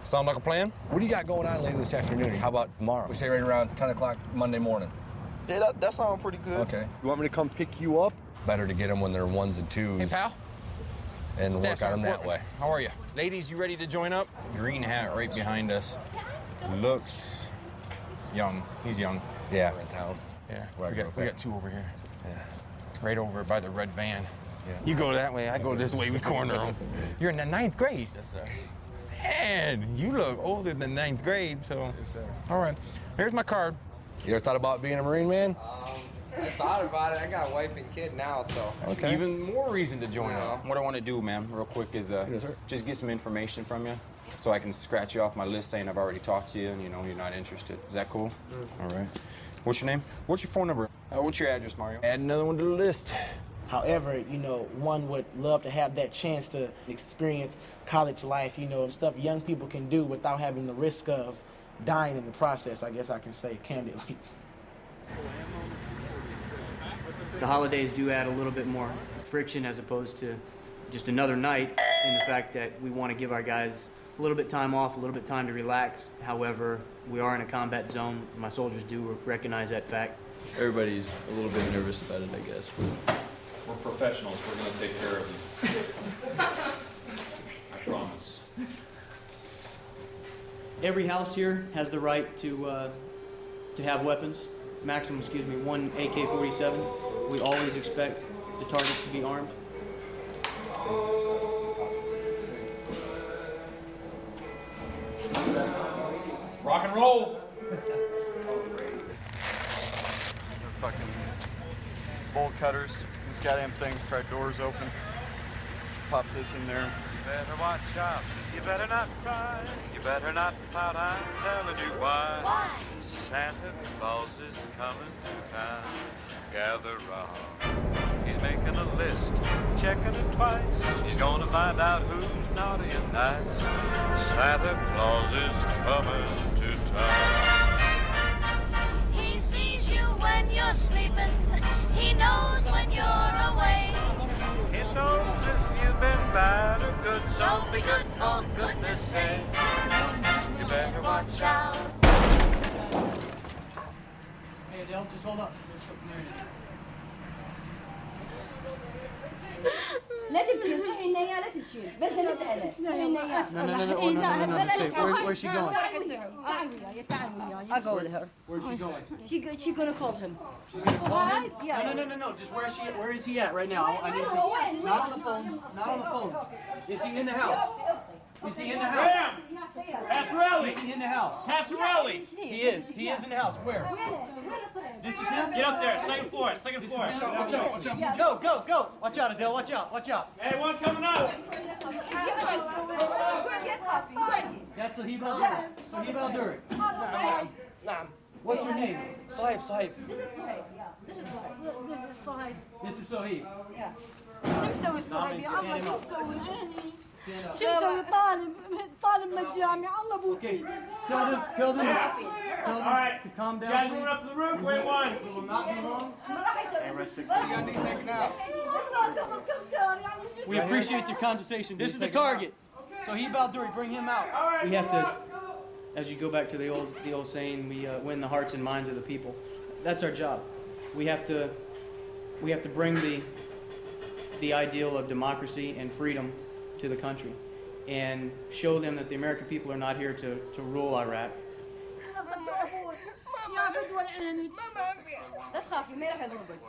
Sound like a plan? What do you got going on later this afternoon? How about tomorrow? We say right around 10 o'clock Monday morning. Yeah, that sounds pretty good. Okay. You want me to come pick you up? Better to get them when they're ones and twos. Hey, pal. And Staff work on them that Sergeant way. How are you? Ladies, you ready to join up? Green hat right behind us. Looks young. He's young. Yeah. In town. Yeah. Right, We got two over here. Yeah. Right over by the red van. Yeah. You go that way, I go this way, we corner them. You're in the 9th grade. Yes, sir. Man, you look older than 9th grade, so. Yes, sir. All right, here's my card. You ever thought about being a Marine, man? I thought about it. I got a wife and kid now, so. Okay. Even more reason to join up. What I want to do, man, real quick, is just get some information from you so I can scratch you off my list saying I've already talked to you and you know you're not interested. Is that cool? All right. What's your name? What's your phone number? What's your address, Mario? Add another one to the list. However, you know, one would love to have that chance to experience college life, you know, stuff young people can do without having the risk of dying in the process, I guess I can say candidly. The holidays do add a little bit more friction as opposed to just another night, in the fact that we want to give our guys a little bit time off, a little bit time to relax. However, we are in a combat zone. My soldiers do recognize that fact. Everybody's a little bit nervous about it, I guess. We're professionals. We're going to take care of you. I promise. Every house here has the right to have weapons. Maximum, one AK-47. We always expect the targets to be armed. Rock and roll. Fucking bolt cutters. This goddamn thing, fried doors open. Pop this in there. You better watch out. You better not cry. You better not pout. I'm telling you why. Why? Santa Claus is coming to town. Gather round. He's making a list, checking it twice. He's gonna find out who's naughty and nice. Santa Claus is coming to town. He sees you when you're sleeping. He knows when you're away. He knows if you've been bad or good, So be good for goodness sake. you better watch out. Hey, Adele, just hold up. There's something there. لا تبكي صحي لنا اياه لا تبكي بس بدنا نسأله صحي لنا اياه Where's she going? I'll go with her. Where's she going? She's gonna call him. She's gonna call him? Yeah. No. Just where is he at right now? I need to, not on the phone. Not on the phone. Is he in the house? Is he in the house? Ma'am! Pastorelli! Is he in the house? Pastorelli! He is. He is in the house. Where? This is him? Get up there, second floor, second floor. Watch out. Go. Watch out, Adele. Watch out. Hey, one coming up! That's Sahib Al-Durik. Sahib Al-Durik. What's your name? Sahib. This is Suhaib, yeah. This is Suhaib. This is Sahib. Yeah. شو مسوي صاحبي الله شو مسوي عيني شو مسوي طالب من الجامعة الله بوسي Tell them to calm down. Guys, moving up to the roof, wait one. It will not be long. We appreciate your conversation. This is the target. Sahib Al-Durik, bring him out. We have to, as you go back to the old saying, we win the hearts and minds of the people. That's our job. We have to bring the ideal of democracy and freedom to the country and show them that the American people are not here to rule Iraq. يا فدوى عينك لا تخافي ما راح يضربك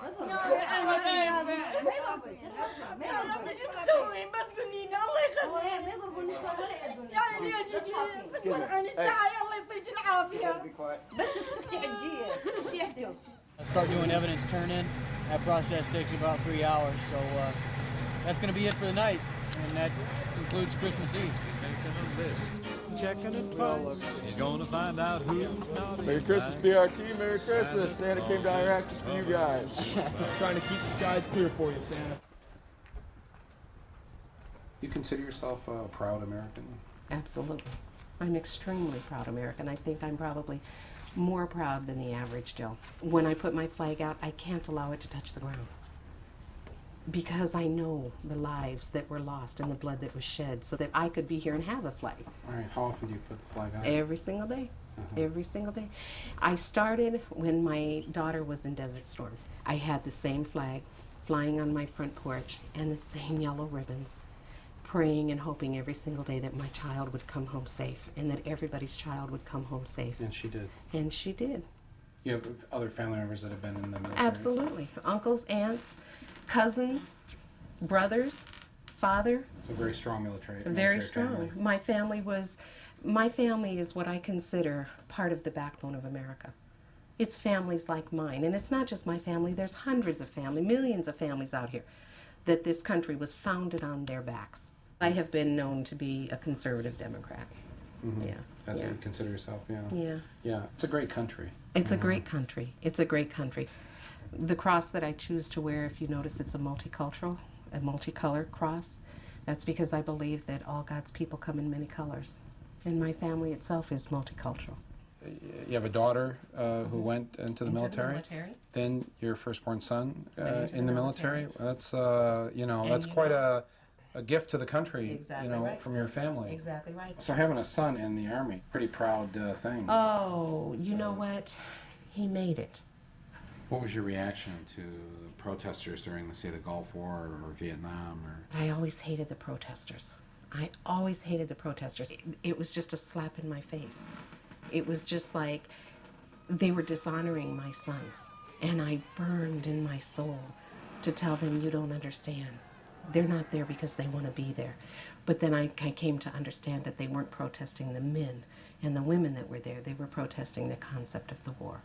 يا رب شو تسوي بس قولي لي الله يخليك ما يضربوا النساء ولا يأذوا يعني ليش يجي فدوى عينك تعالي الله يعطيك العافية بس تسكتي عجية ايش يحدث I start doing evidence turn-in. That process takes about 3 hours, so that's going to be it for the night, and that concludes Christmas Eve. Checking it twice. He's gonna find out who's not. Merry Christmas, BRT. Merry Christmas. Santa came to Iraq just for you guys. Trying to keep the skies clear for you, Santa. You consider yourself a proud American? Absolutely. I'm extremely proud American. I think I'm probably more proud than the average Joe. When I put my flag out, I can't allow it to touch the ground. Because I know the lives that were lost and the blood that was shed so that I could be here and have a flag. All right, how often do you put the flag out? Every single day. Every single day. I started when my daughter was in Desert Storm. I had the same flag flying on my front porch and the same yellow ribbons, praying and hoping every single day that my child would come home safe and that everybody's child would come home safe. And she did. And she did. You have other family members that have been in the military? Absolutely. Uncles, aunts, cousins, brothers, father. It's a very strong military. Very strong. Family. My family is what I consider part of the backbone of America. It's families like mine, and it's not just my family. There's hundreds of families, millions of families out here that this country was founded on their backs. I have been known to be a conservative Democrat. Yeah. That's what you consider yourself, yeah. Yeah. Yeah. It's a great country. It's a great country. It's a great country. The cross that I choose to wear, if you notice, it's a multicolor cross. That's because I believe that all God's people come in many colors. And my family itself is multicultural. You have a daughter who went into the military. Then your firstborn son in the military. That's that's quite a gift to the country. Exactly right. From your family. Exactly right. So having a son in the Army, pretty proud thing. Oh, you know what? He made it. What was your reaction to the protesters during, let's say, the Gulf War or Vietnam? I always hated the protesters. I always hated the protesters. It was just a slap in my face. It was just like they were dishonoring my son. And I burned in my soul to tell them, you don't understand. They're not there because they want to be there. But then I came to understand that they weren't protesting the men and the women that were there. They were protesting the concept of the war.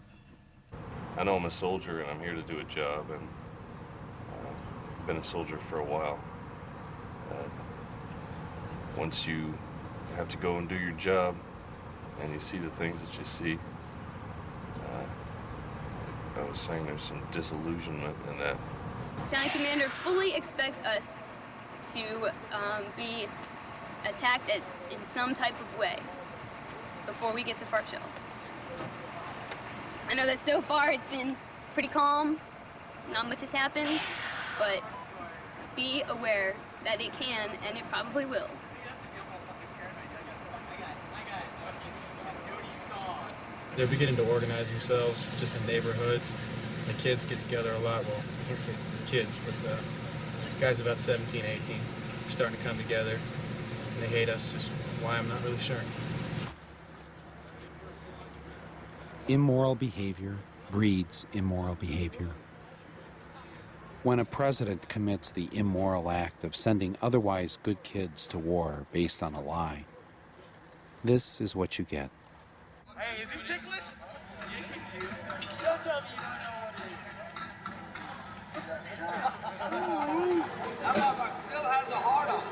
I know I'm a soldier and I'm here to do a job, and I've been a soldier for a while. Once you have to go and do your job and you see the things that you see, I was saying there's some disillusionment in that. Battalion Commander fully expects us to be attacked in some type of way before we get to Farshell. I know that so far it's been pretty calm, not much has happened, but be aware that it can and it probably will. They're beginning to organize themselves just in neighborhoods, The kids get together a lot. Well, I can't say kids, but guys about 17, 18 are starting to come together, and they hate us. Just why, I'm not really sure. Immoral behavior breeds immoral behavior. When a president commits the immoral act of sending otherwise good kids to war based on a lie, this is what you get. Hey, is it ticklish? Yes, you do. Don't tell me you don't know what it is. That motherfucker still has a heart on.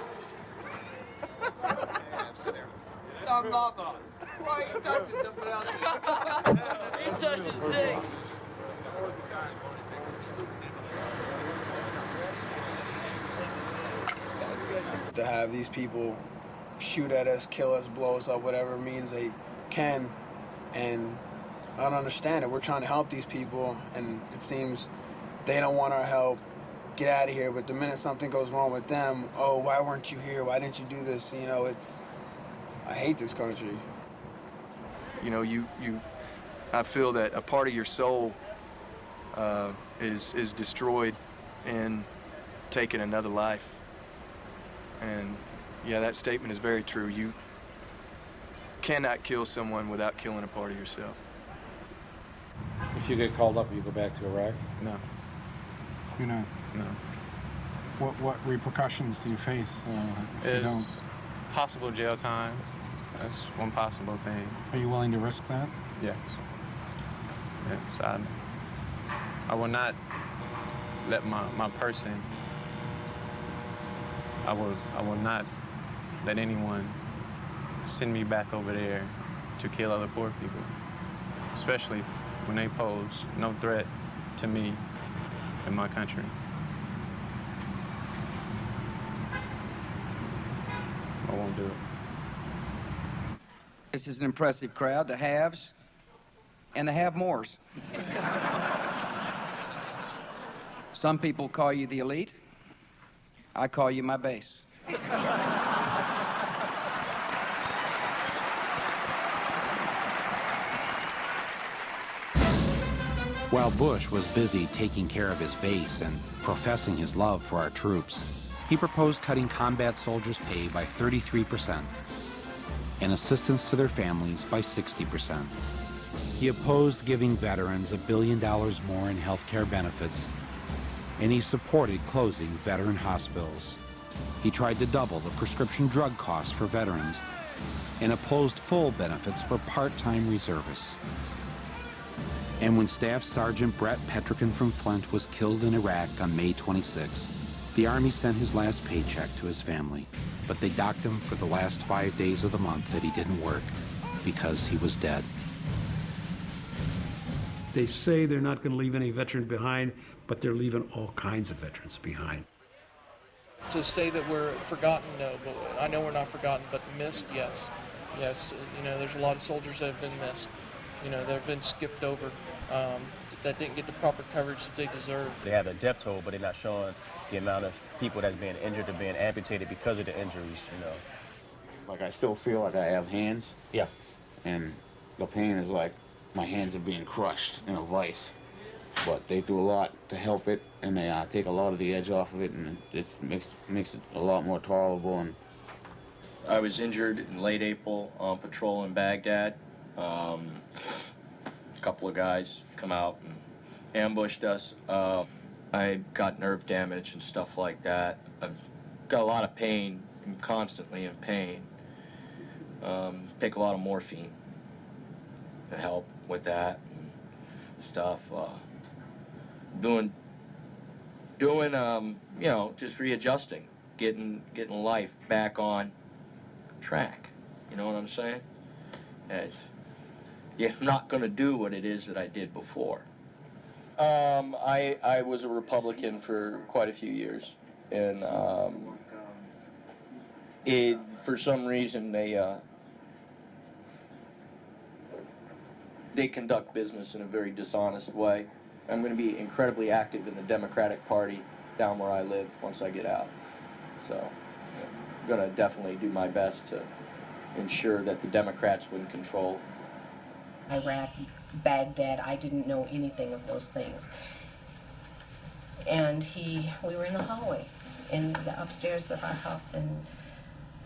Some mother. Why are you touching somebody else? He touched his dick. To have these people shoot at us, kill us, blow us up, whatever means they can, and I don't understand it. We're trying to help these people, and it seems they don't want our help. Get out of here. But the minute something goes wrong with them, oh, why weren't you here? Why didn't you do this? You know, I hate this country. You know, I feel that a part of your soul is destroyed in taking another life. And yeah, that statement is very true. You cannot kill someone without killing a part of yourself. If you get called up, you go back to Iraq? No. You're not? No. What repercussions do you face if you don't? Possible jail time. That's one possible thing. Are you willing to risk that? Yes. Yes, I will not let my person, I will not let anyone send me back over there to kill other poor people, especially when they pose no threat to me and my country. I won't do it. This is an impressive crowd, the haves and the have-mores. Some people call you the elite. I call you my base. While Bush was busy taking care of his base and professing his love for our troops, he proposed cutting combat soldiers' pay by 33% and assistance to their families by 60%. He opposed giving veterans $1 billion more in health care benefits, and he supported closing veteran hospitals. He tried to double the prescription drug costs for veterans and opposed full benefits for part-time reservists. And when Staff Sergeant Brett Petrikin from Flint was killed in Iraq on May 26th, the Army sent his last paycheck to his family, but they docked him for the last 5 days of the month that he didn't work because he was dead. They say they're not going to leave any veteran behind, but they're leaving all kinds of veterans behind. To say that we're forgotten, no, but I know we're not forgotten, but missed, yes. Yes, you know, there's a lot of soldiers that have been missed, you know, that have been skipped over, that didn't get the proper coverage that they deserve. They have a death toll, but they're not showing the amount of people that's being injured or being amputated because of the injuries, you know. Like, I still feel like I have hands. Yeah. And the pain is like my hands are being crushed in a vice. But they do a lot to help it, and they take a lot of the edge off of it, and it makes it a lot more tolerable. And I was injured in late April on patrol in Baghdad. A couple of guys come out and ambushed us. I got nerve damage and stuff like that. I've got a lot of pain. I'm constantly in pain. Take a lot of morphine to help with that and stuff. Doing, you know, just readjusting, getting life back on track. You know what I'm saying? I'm not going to do what it is that I did before. I was a Republican for quite a few years, and for some reason they conduct business in a very dishonest way. I'm going to be incredibly active in the Democratic Party down where I live once I get out. So I'm going to definitely do my best to ensure that the Democrats win control. Iraq, Baghdad, I didn't know anything of those things. And we were in the hallway in the upstairs of our house, and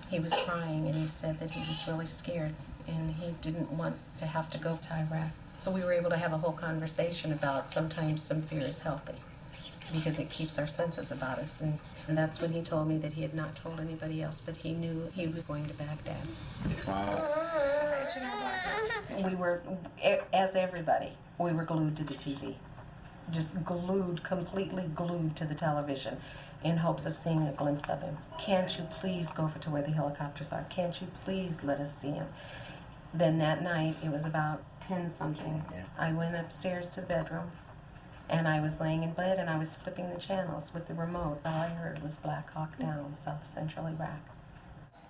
he was crying, and he said that he was really scared and he didn't want to have to go to Iraq. So we were able to have a whole conversation about sometimes some fear is healthy because it keeps our senses about us. And that's when he told me that he had not told anybody else, but he knew he was going to Baghdad. We were, as everybody, we were glued to the TV. Just glued, completely glued to the television in hopes of seeing a glimpse of him. Can't you please go over to where the helicopters are? Can't you please let us see him? Then that night, it was about 10-something, I went upstairs to the bedroom, and I was laying in bed, and I was flipping the channels with the remote. All I heard was Black Hawk Down, South Central Iraq.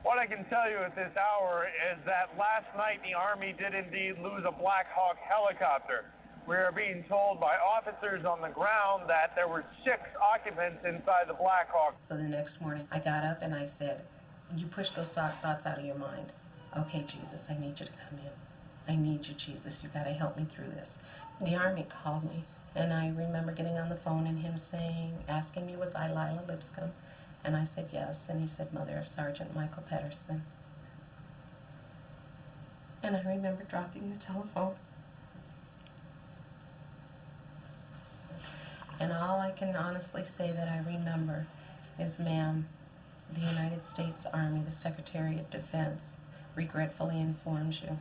What I can tell you at this hour is that last night the Army did indeed lose a Black Hawk helicopter. We are being told by officers on the ground that there were 6 occupants inside the Black Hawk. So the next morning, I got up and I said, you push those thoughts out of your mind. Okay, Jesus, I need you to come in. I need you, Jesus. You got to help me through this. The Army called me, and I remember getting on the phone and him asking me, was I Lila Lipscomb? And I said yes, and he said, mother of Sergeant Michael Pedersen. And I remember dropping the telephone. And all I can honestly say that I remember is, ma'am, the United States Army, the Secretary of Defense, regretfully informs you.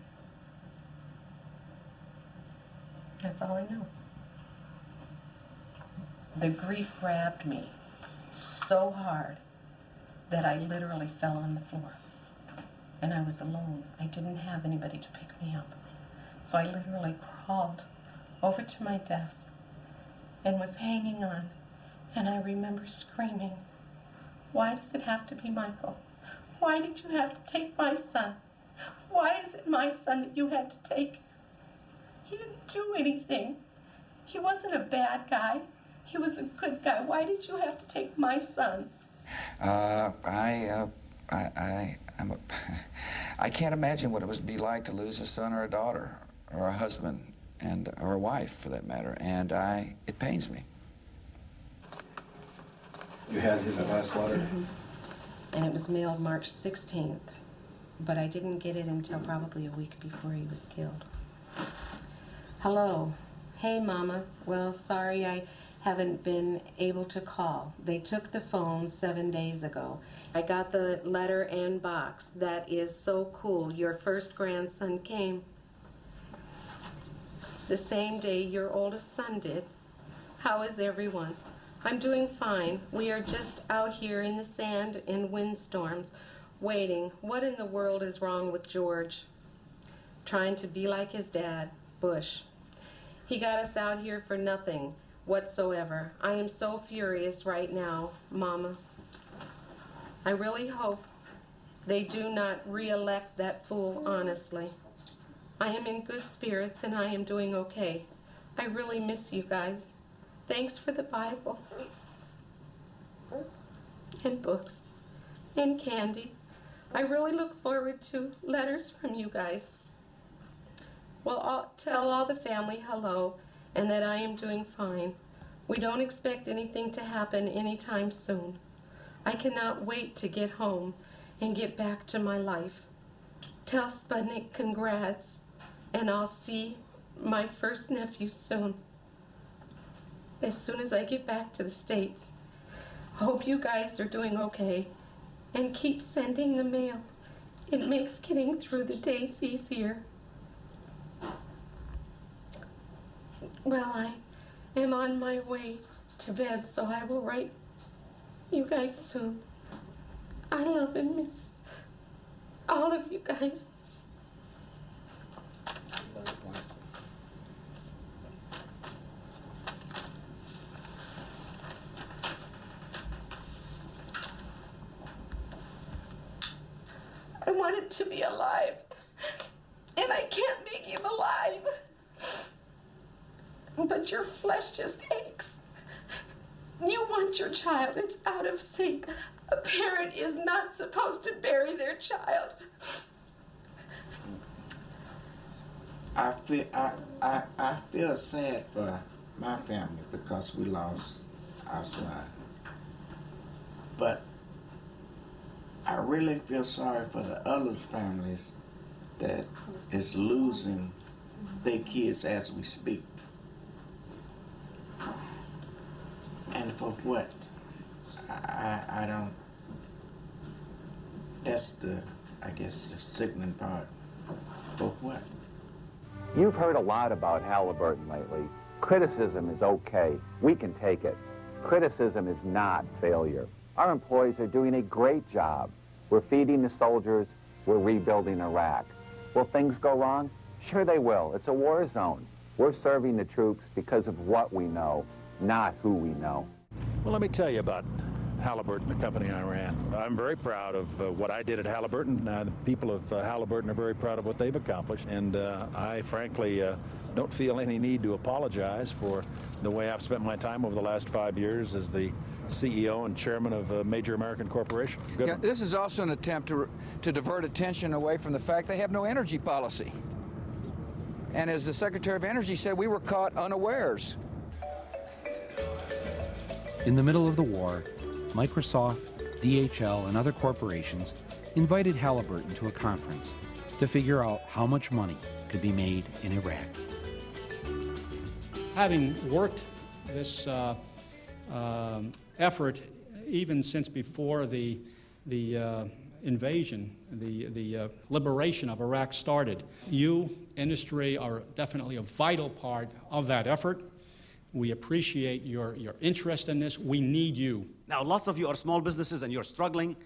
That's all I know. The grief grabbed me so hard that I literally fell on the floor. And I was alone. I didn't have anybody to pick me up. So I literally crawled over to my desk and was hanging on. And I remember screaming, why does it have to be Michael? Why did you have to take my son? Why is it my son that you had to take? He didn't do anything. He wasn't a bad guy. He was a good guy. Why did you have to take my son? I can't imagine what it would be like to lose a son or a daughter or a husband or a wife, for that matter, and it pains me. You had his last letter? Mm-hmm. And it was mailed March 16th, but I didn't get it until probably a week before he was killed. Hello. Hey, Mama. Well, sorry I haven't been able to call. They took the phone 7 days ago. I got the letter and box. That is so cool. Your first grandson came the same day your oldest son did. How is everyone? I'm doing fine. We are just out here in the sand in windstorms, waiting. What in the world is wrong with George? Trying to be like his dad, Bush. He got us out here for nothing whatsoever. I am so furious right now, Mama. I really hope they do not re-elect that fool, honestly. I am in good spirits and I am doing okay. I really miss you guys. Thanks for the Bible and books and candy. I really look forward to letters from you guys. Well, I'll tell all the family hello and that I am doing fine. We don't expect anything to happen anytime soon. I cannot wait to get home and get back to my life. Tell Sputnik congrats, and I'll see my first nephew soon. As soon as I get back to the States. Hope you guys are doing okay, and keep sending the mail. It makes getting through the days easier. Well, I am on my way to bed, so I will write you guys soon. I love and miss all of you guys. I want him to be alive, and I can't make him alive. But your flesh just aches. You want your child, it's out of sync. A parent is not supposed to bury their child. I feel sad for my family because we lost our son. But I really feel sorry for the other families that is losing their kids as we speak. And for what? I don't, that's I guess, the sickening part. For what? You've heard a lot about Halliburton lately. Criticism is okay. We can take it. Criticism is not failure. Our employees are doing a great job. We're feeding the soldiers. We're rebuilding Iraq. Will things go wrong? Sure they will. It's a war zone. We're serving the troops because of what we know, not who we know. Well, let me tell you about Halliburton, the company I ran. I'm very proud of what I did at Halliburton. The people of Halliburton are very proud of what they've accomplished, and I frankly don't feel any need to apologize for the way I've spent my time over the last 5 years as the CEO and chairman of a major American corporation. Yeah, this is also an attempt to divert attention away from the fact they have no energy policy. And as the Secretary of Energy said, we were caught unawares. In the middle of the war, Microsoft, DHL, and other corporations invited Halliburton to a conference to figure out how much money could be made in Iraq. Having worked this effort even since before the invasion, the liberation of Iraq started, you, industry, are definitely a vital part of that effort. We appreciate your interest in this. We need you. Now, lots of you are small businesses and you're struggling.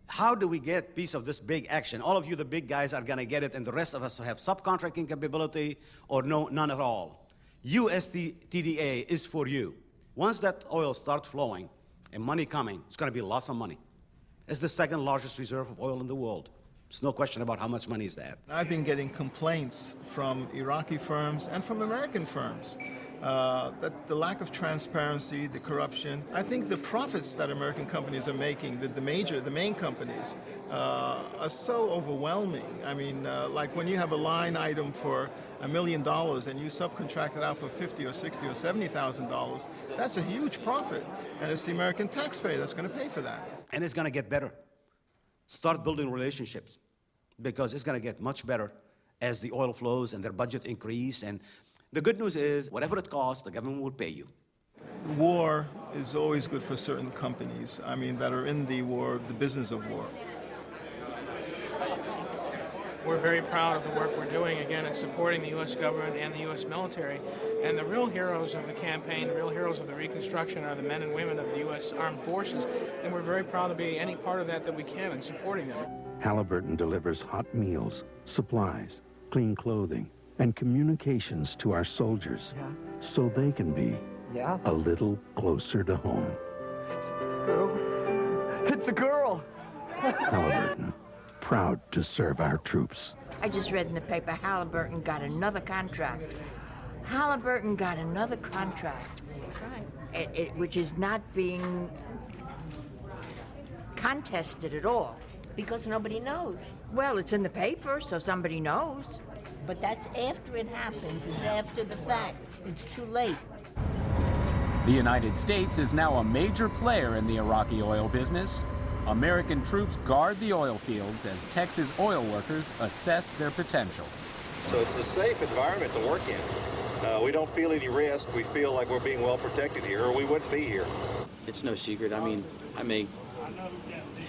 How do we get piece of this big action? All of you, the big guys, are going to get it, and the rest of us have subcontracting capability or none at all. USTDA is for you. Once that oil starts flowing and money coming, it's going to be lots of money. It's the second largest reserve of oil in the world. There's no question about how much money is that. I've been getting complaints from Iraqi firms and from American firms that the lack of transparency, the corruption, I think the profits that American companies are making, the main companies, are so overwhelming. I mean, like when you have a line item for $1 million and you subcontract it out for $50,000 or $60,000 or $70,000, that's a huge profit, and it's the American taxpayer that's going to pay for that. And it's going to get better. Start building relationships, because it's going to get much better as the oil flows and their budget increase. And the good news is, whatever it costs, the government will pay you. War is always good for certain companies, I mean, that are in the war, the business of war. We're very proud of the work we're doing, again, in supporting the U.S. government and the U.S. military. And the real heroes of the campaign, the real heroes of the Reconstruction are the men and women of the U.S. Armed Forces. And we're very proud to be any part of that we can in supporting them. Halliburton delivers hot meals, supplies, clean clothing, and communications to our soldiers so they can be a little closer to home. It's a girl. Halliburton, proud to serve our troops. I just read in the paper Halliburton got another contract. Halliburton got another contract. That's right. Which is not being contested at all. Because nobody knows. Well, it's in the paper, so somebody knows. But that's after it happens. It's after the fact. It's too late. The United States is now a major player in the Iraqi oil business. American troops guard the oil fields as Texas oil workers assess their potential. So it's a safe environment to work in. We don't feel any risk. We feel like we're being well protected here, or we wouldn't be here. It's no secret. I mean, I make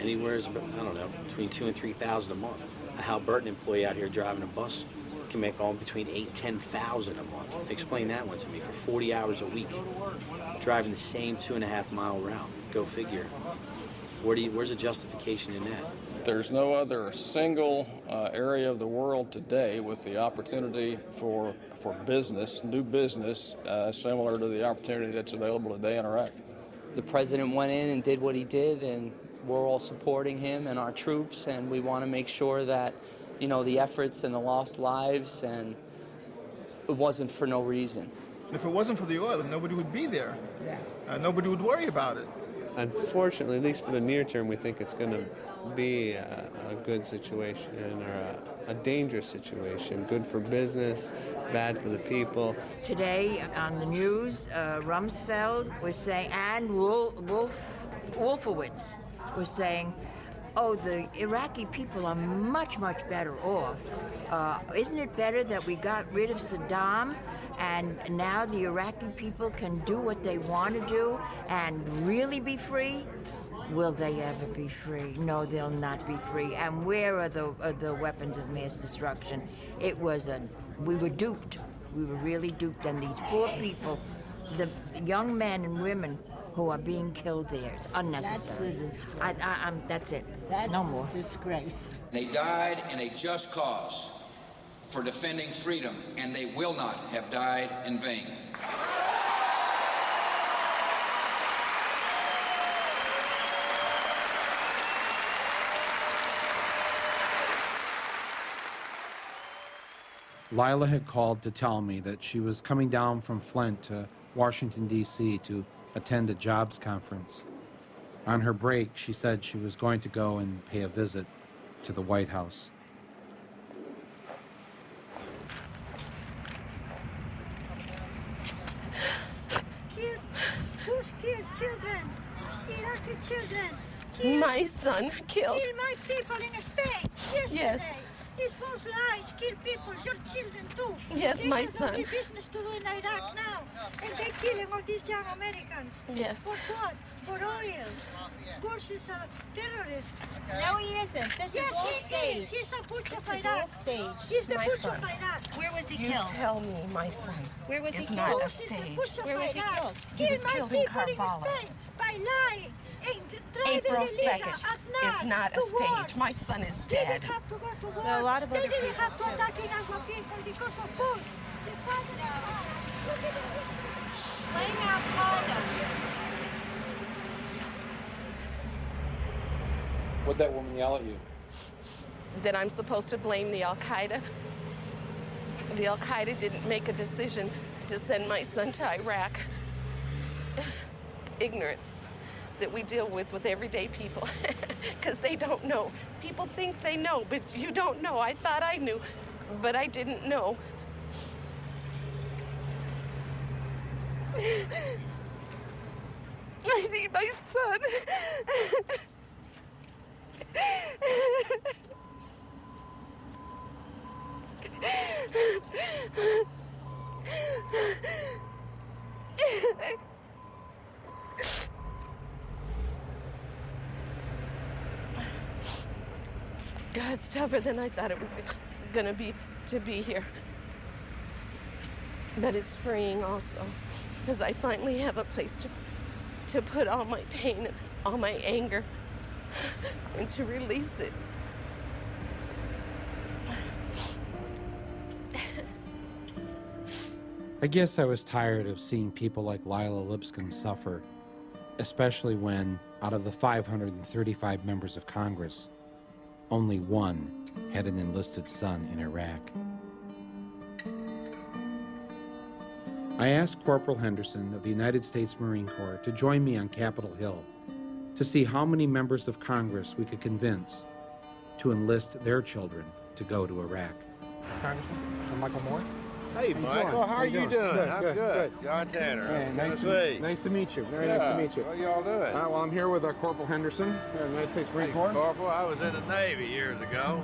anywhere, I don't know, between $2,000 and $3,000 a month. A Halliburton employee out here driving a bus can make all between $8,000 and $10,000 a month. Explain that one to me. For 40 hours a week, driving the same 2.5-mile route. Go figure. Where's the justification in that? There's no other single area of the world today with the opportunity for business, new business, similar to the opportunity that's available today in Iraq. The president went in and did what he did, and we're all supporting him and our troops, and we want to make sure that, you know, the efforts and the lost lives, and it wasn't for no reason. If it wasn't for the oil, nobody would be there. Nobody would worry about it. unfortunately, at least for the near term, we think it's going to be a good situation or a dangerous situation. Good for business, bad for the people. Today on the news, Rumsfeld was saying, and Wolfowitz was saying, oh, the Iraqi people are much, much better off. Isn't it better that we got rid of Saddam and now the Iraqi people can do what they want to do and really be free? Will they ever be free? No, they'll not be free. And where are the weapons of mass destruction? We were duped. We were really duped. And these poor people, the young men and women who are being killed there, it's unnecessary. That's the disgrace. That's it. That's no more. Disgrace. They died in a just cause for defending freedom, and they will not have died in vain. Lila had called to tell me that she was coming down from Flint to Washington, D.C. to attend a jobs conference. On her break, she said she was going to go and pay a visit to the White House. Who's killed children? Iraqi children. My son killed. Kill my people in Spain. Yesterday. Yes. These false lies kill people, your children too. Yes, my They son. have no business to do in Iraq now. And they're killing all these young Americans. Yes. For what? For oil. Bush is a terrorist. No, he isn't. This yes, is all he staged. is. He's a Bush This of is Iraq. all staged. He's the My Bush son. of Iraq. Where was he You killed? tell me, my son. Where was he is killed? not a Bush is the stage. Bush of Where was he Iraq. killed? He Kill was my killed in people Karbala. Spain by lying. April 2nd is not a stage. My son is They dead. didn't have to go to war. There are a lot of they other didn't people, have to too. attack our people because of Bush. They fighted us. Look at this. Blame Al-Qaeda. What'd that woman yell at you? That I'm supposed to blame the Al-Qaeda. The Al-Qaeda didn't make a decision to send my son to Iraq. Ignorance that we deal with everyday people, because they don't know. People think they know, but you don't know. I thought I knew, but I didn't know. I need my son. God's tougher than I thought it was gonna be to be here. But it's freeing also, because I finally have a place to put all my pain and all my anger and to release it. I guess I was tired of seeing people like Lila Lipscomb suffer, especially when, out of the 535 members of Congress, only one had an enlisted son in Iraq. I asked Corporal Henderson of the United States Marine Corps to join me on Capitol Hill to see how many members of Congress we could convince to enlist their children to go to Iraq. Congressman, I'm Michael Moore. Hey, Michael, how are you doing? Good, I'm good, good. good. John Tanner. Hey, nice to meet you. Very nice to meet you. How y'all doing? Well, I'm here with Corporal Henderson, United States Marine Corps. Corporal, I was in the Navy years ago,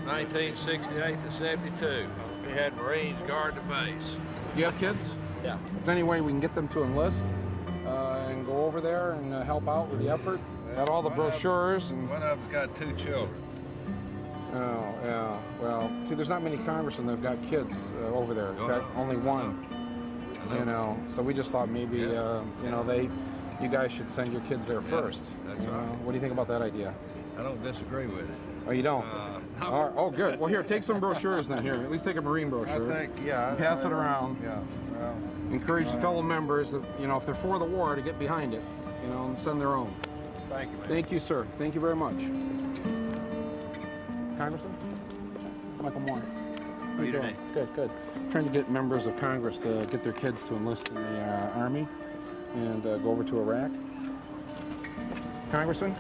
1968 to 72. We had Marines guard the base. You have kids? Yeah. If there's any way we can get them to enlist and go over there and help out with the effort. Got all the brochures. One of them's got 2 children. Oh, yeah. Well, see, there's not many congressmen that have got kids over there. In fact, only one. You know, so we just thought maybe, you know, you guys should send your kids there first. That's right. What do you think about that idea? I don't disagree with it. Oh, you don't? No. All right. Oh, good. Well, here, take some brochures then. Here, at least take a Marine brochure. I think, yeah. Pass it around. Yeah. Well, encourage fellow members, that, you know, if they're for the war, to get behind it, you know, and send their own. Thank you, man. Thank you, sir. Thank you very much. Congressman? Michael Moore. How you doing? Good, good. Trying to get members of Congress to get their kids to enlist in the Army and go over to Iraq. Congressman?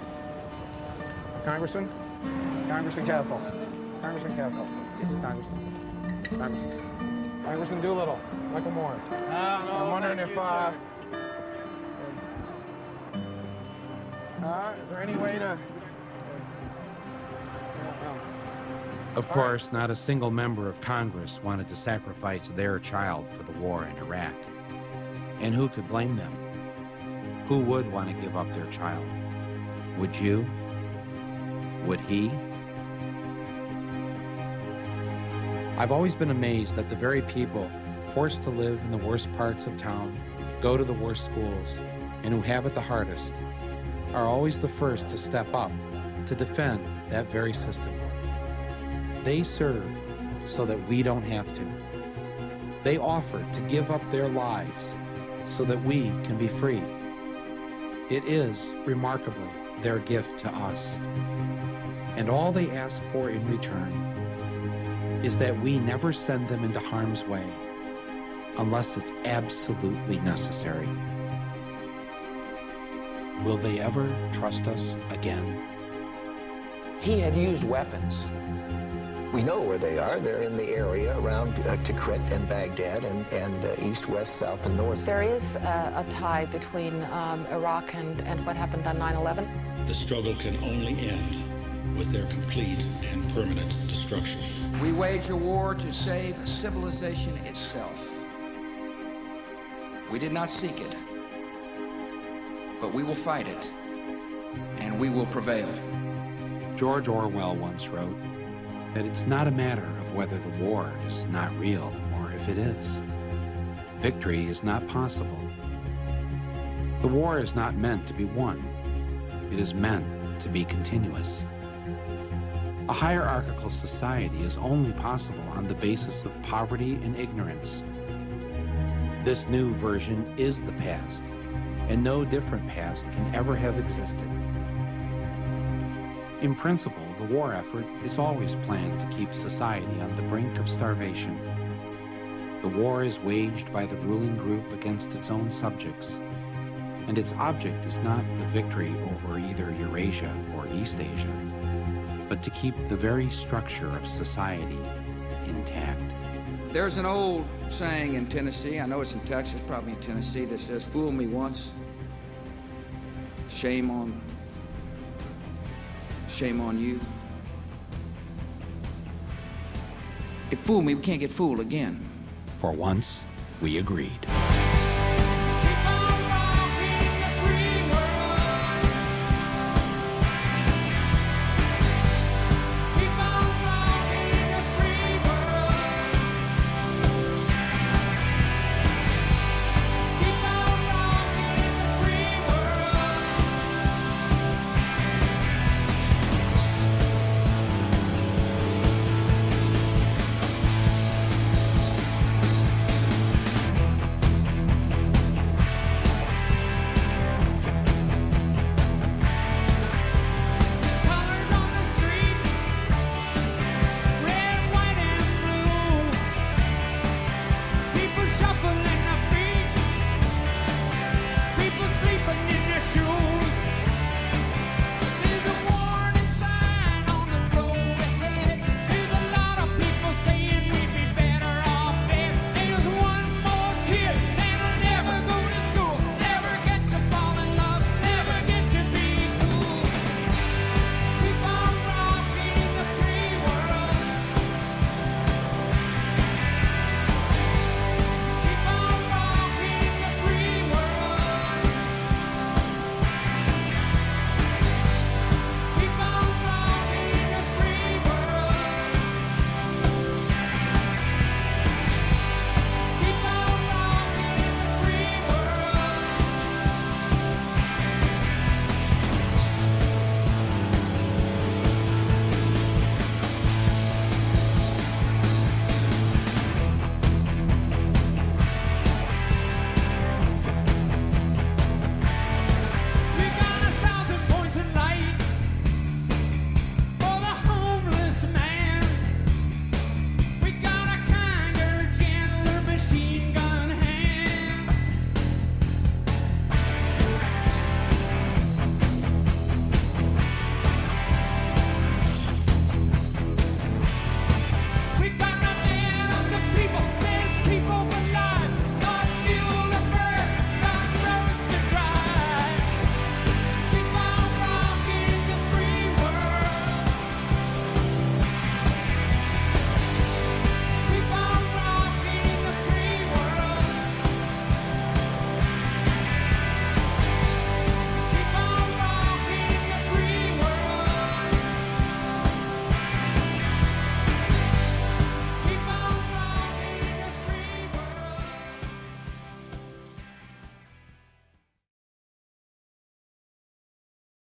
Congressman? Congressman Castle. Congressman Castle. Congressman Doolittle. Michael Moore. I'm wondering if, is there any way to... Of course, not a single member of Congress wanted to sacrifice their child for the war in Iraq. And who could blame them? Who would want to give up their child? Would you? Would he? I've always been amazed that the very people forced to live in the worst parts of town, go to the worst schools, and who have it the hardest, are always the first to step up to defend that very system. They serve so that we don't have to. They offer to give up their lives so that we can be free. It is, remarkably, their gift to us. And all they ask for in return is that we never send them into harm's way unless it's absolutely necessary. Will they ever trust us again? He had used weapons. We know where they are. They're in the area around Tikrit and Baghdad and east, west, south, and north. There is a tie between Iraq and what happened on 9/11. The struggle can only end with their complete and permanent destruction. We wage a war to save civilization itself. We did not seek it, but we will fight it, and we will prevail. George Orwell once wrote that it's not a matter of whether the war is not real or if it is. Victory is not possible. The war is not meant to be won. It is meant to be continuous. A hierarchical society is only possible on the basis of poverty and ignorance. This new version is the past, and no different past can ever have existed. In principle, the war effort is always planned to keep society on the brink of starvation. The war is waged by the ruling group against its own subjects, and its object is not the victory over either Eurasia or East Asia, but to keep the very structure of society intact. There's an old saying in Tennessee, I know it's in Texas, probably in Tennessee, that says, "Fool me once, shame on you." If fool me, we can't get fooled again. For once, we agreed.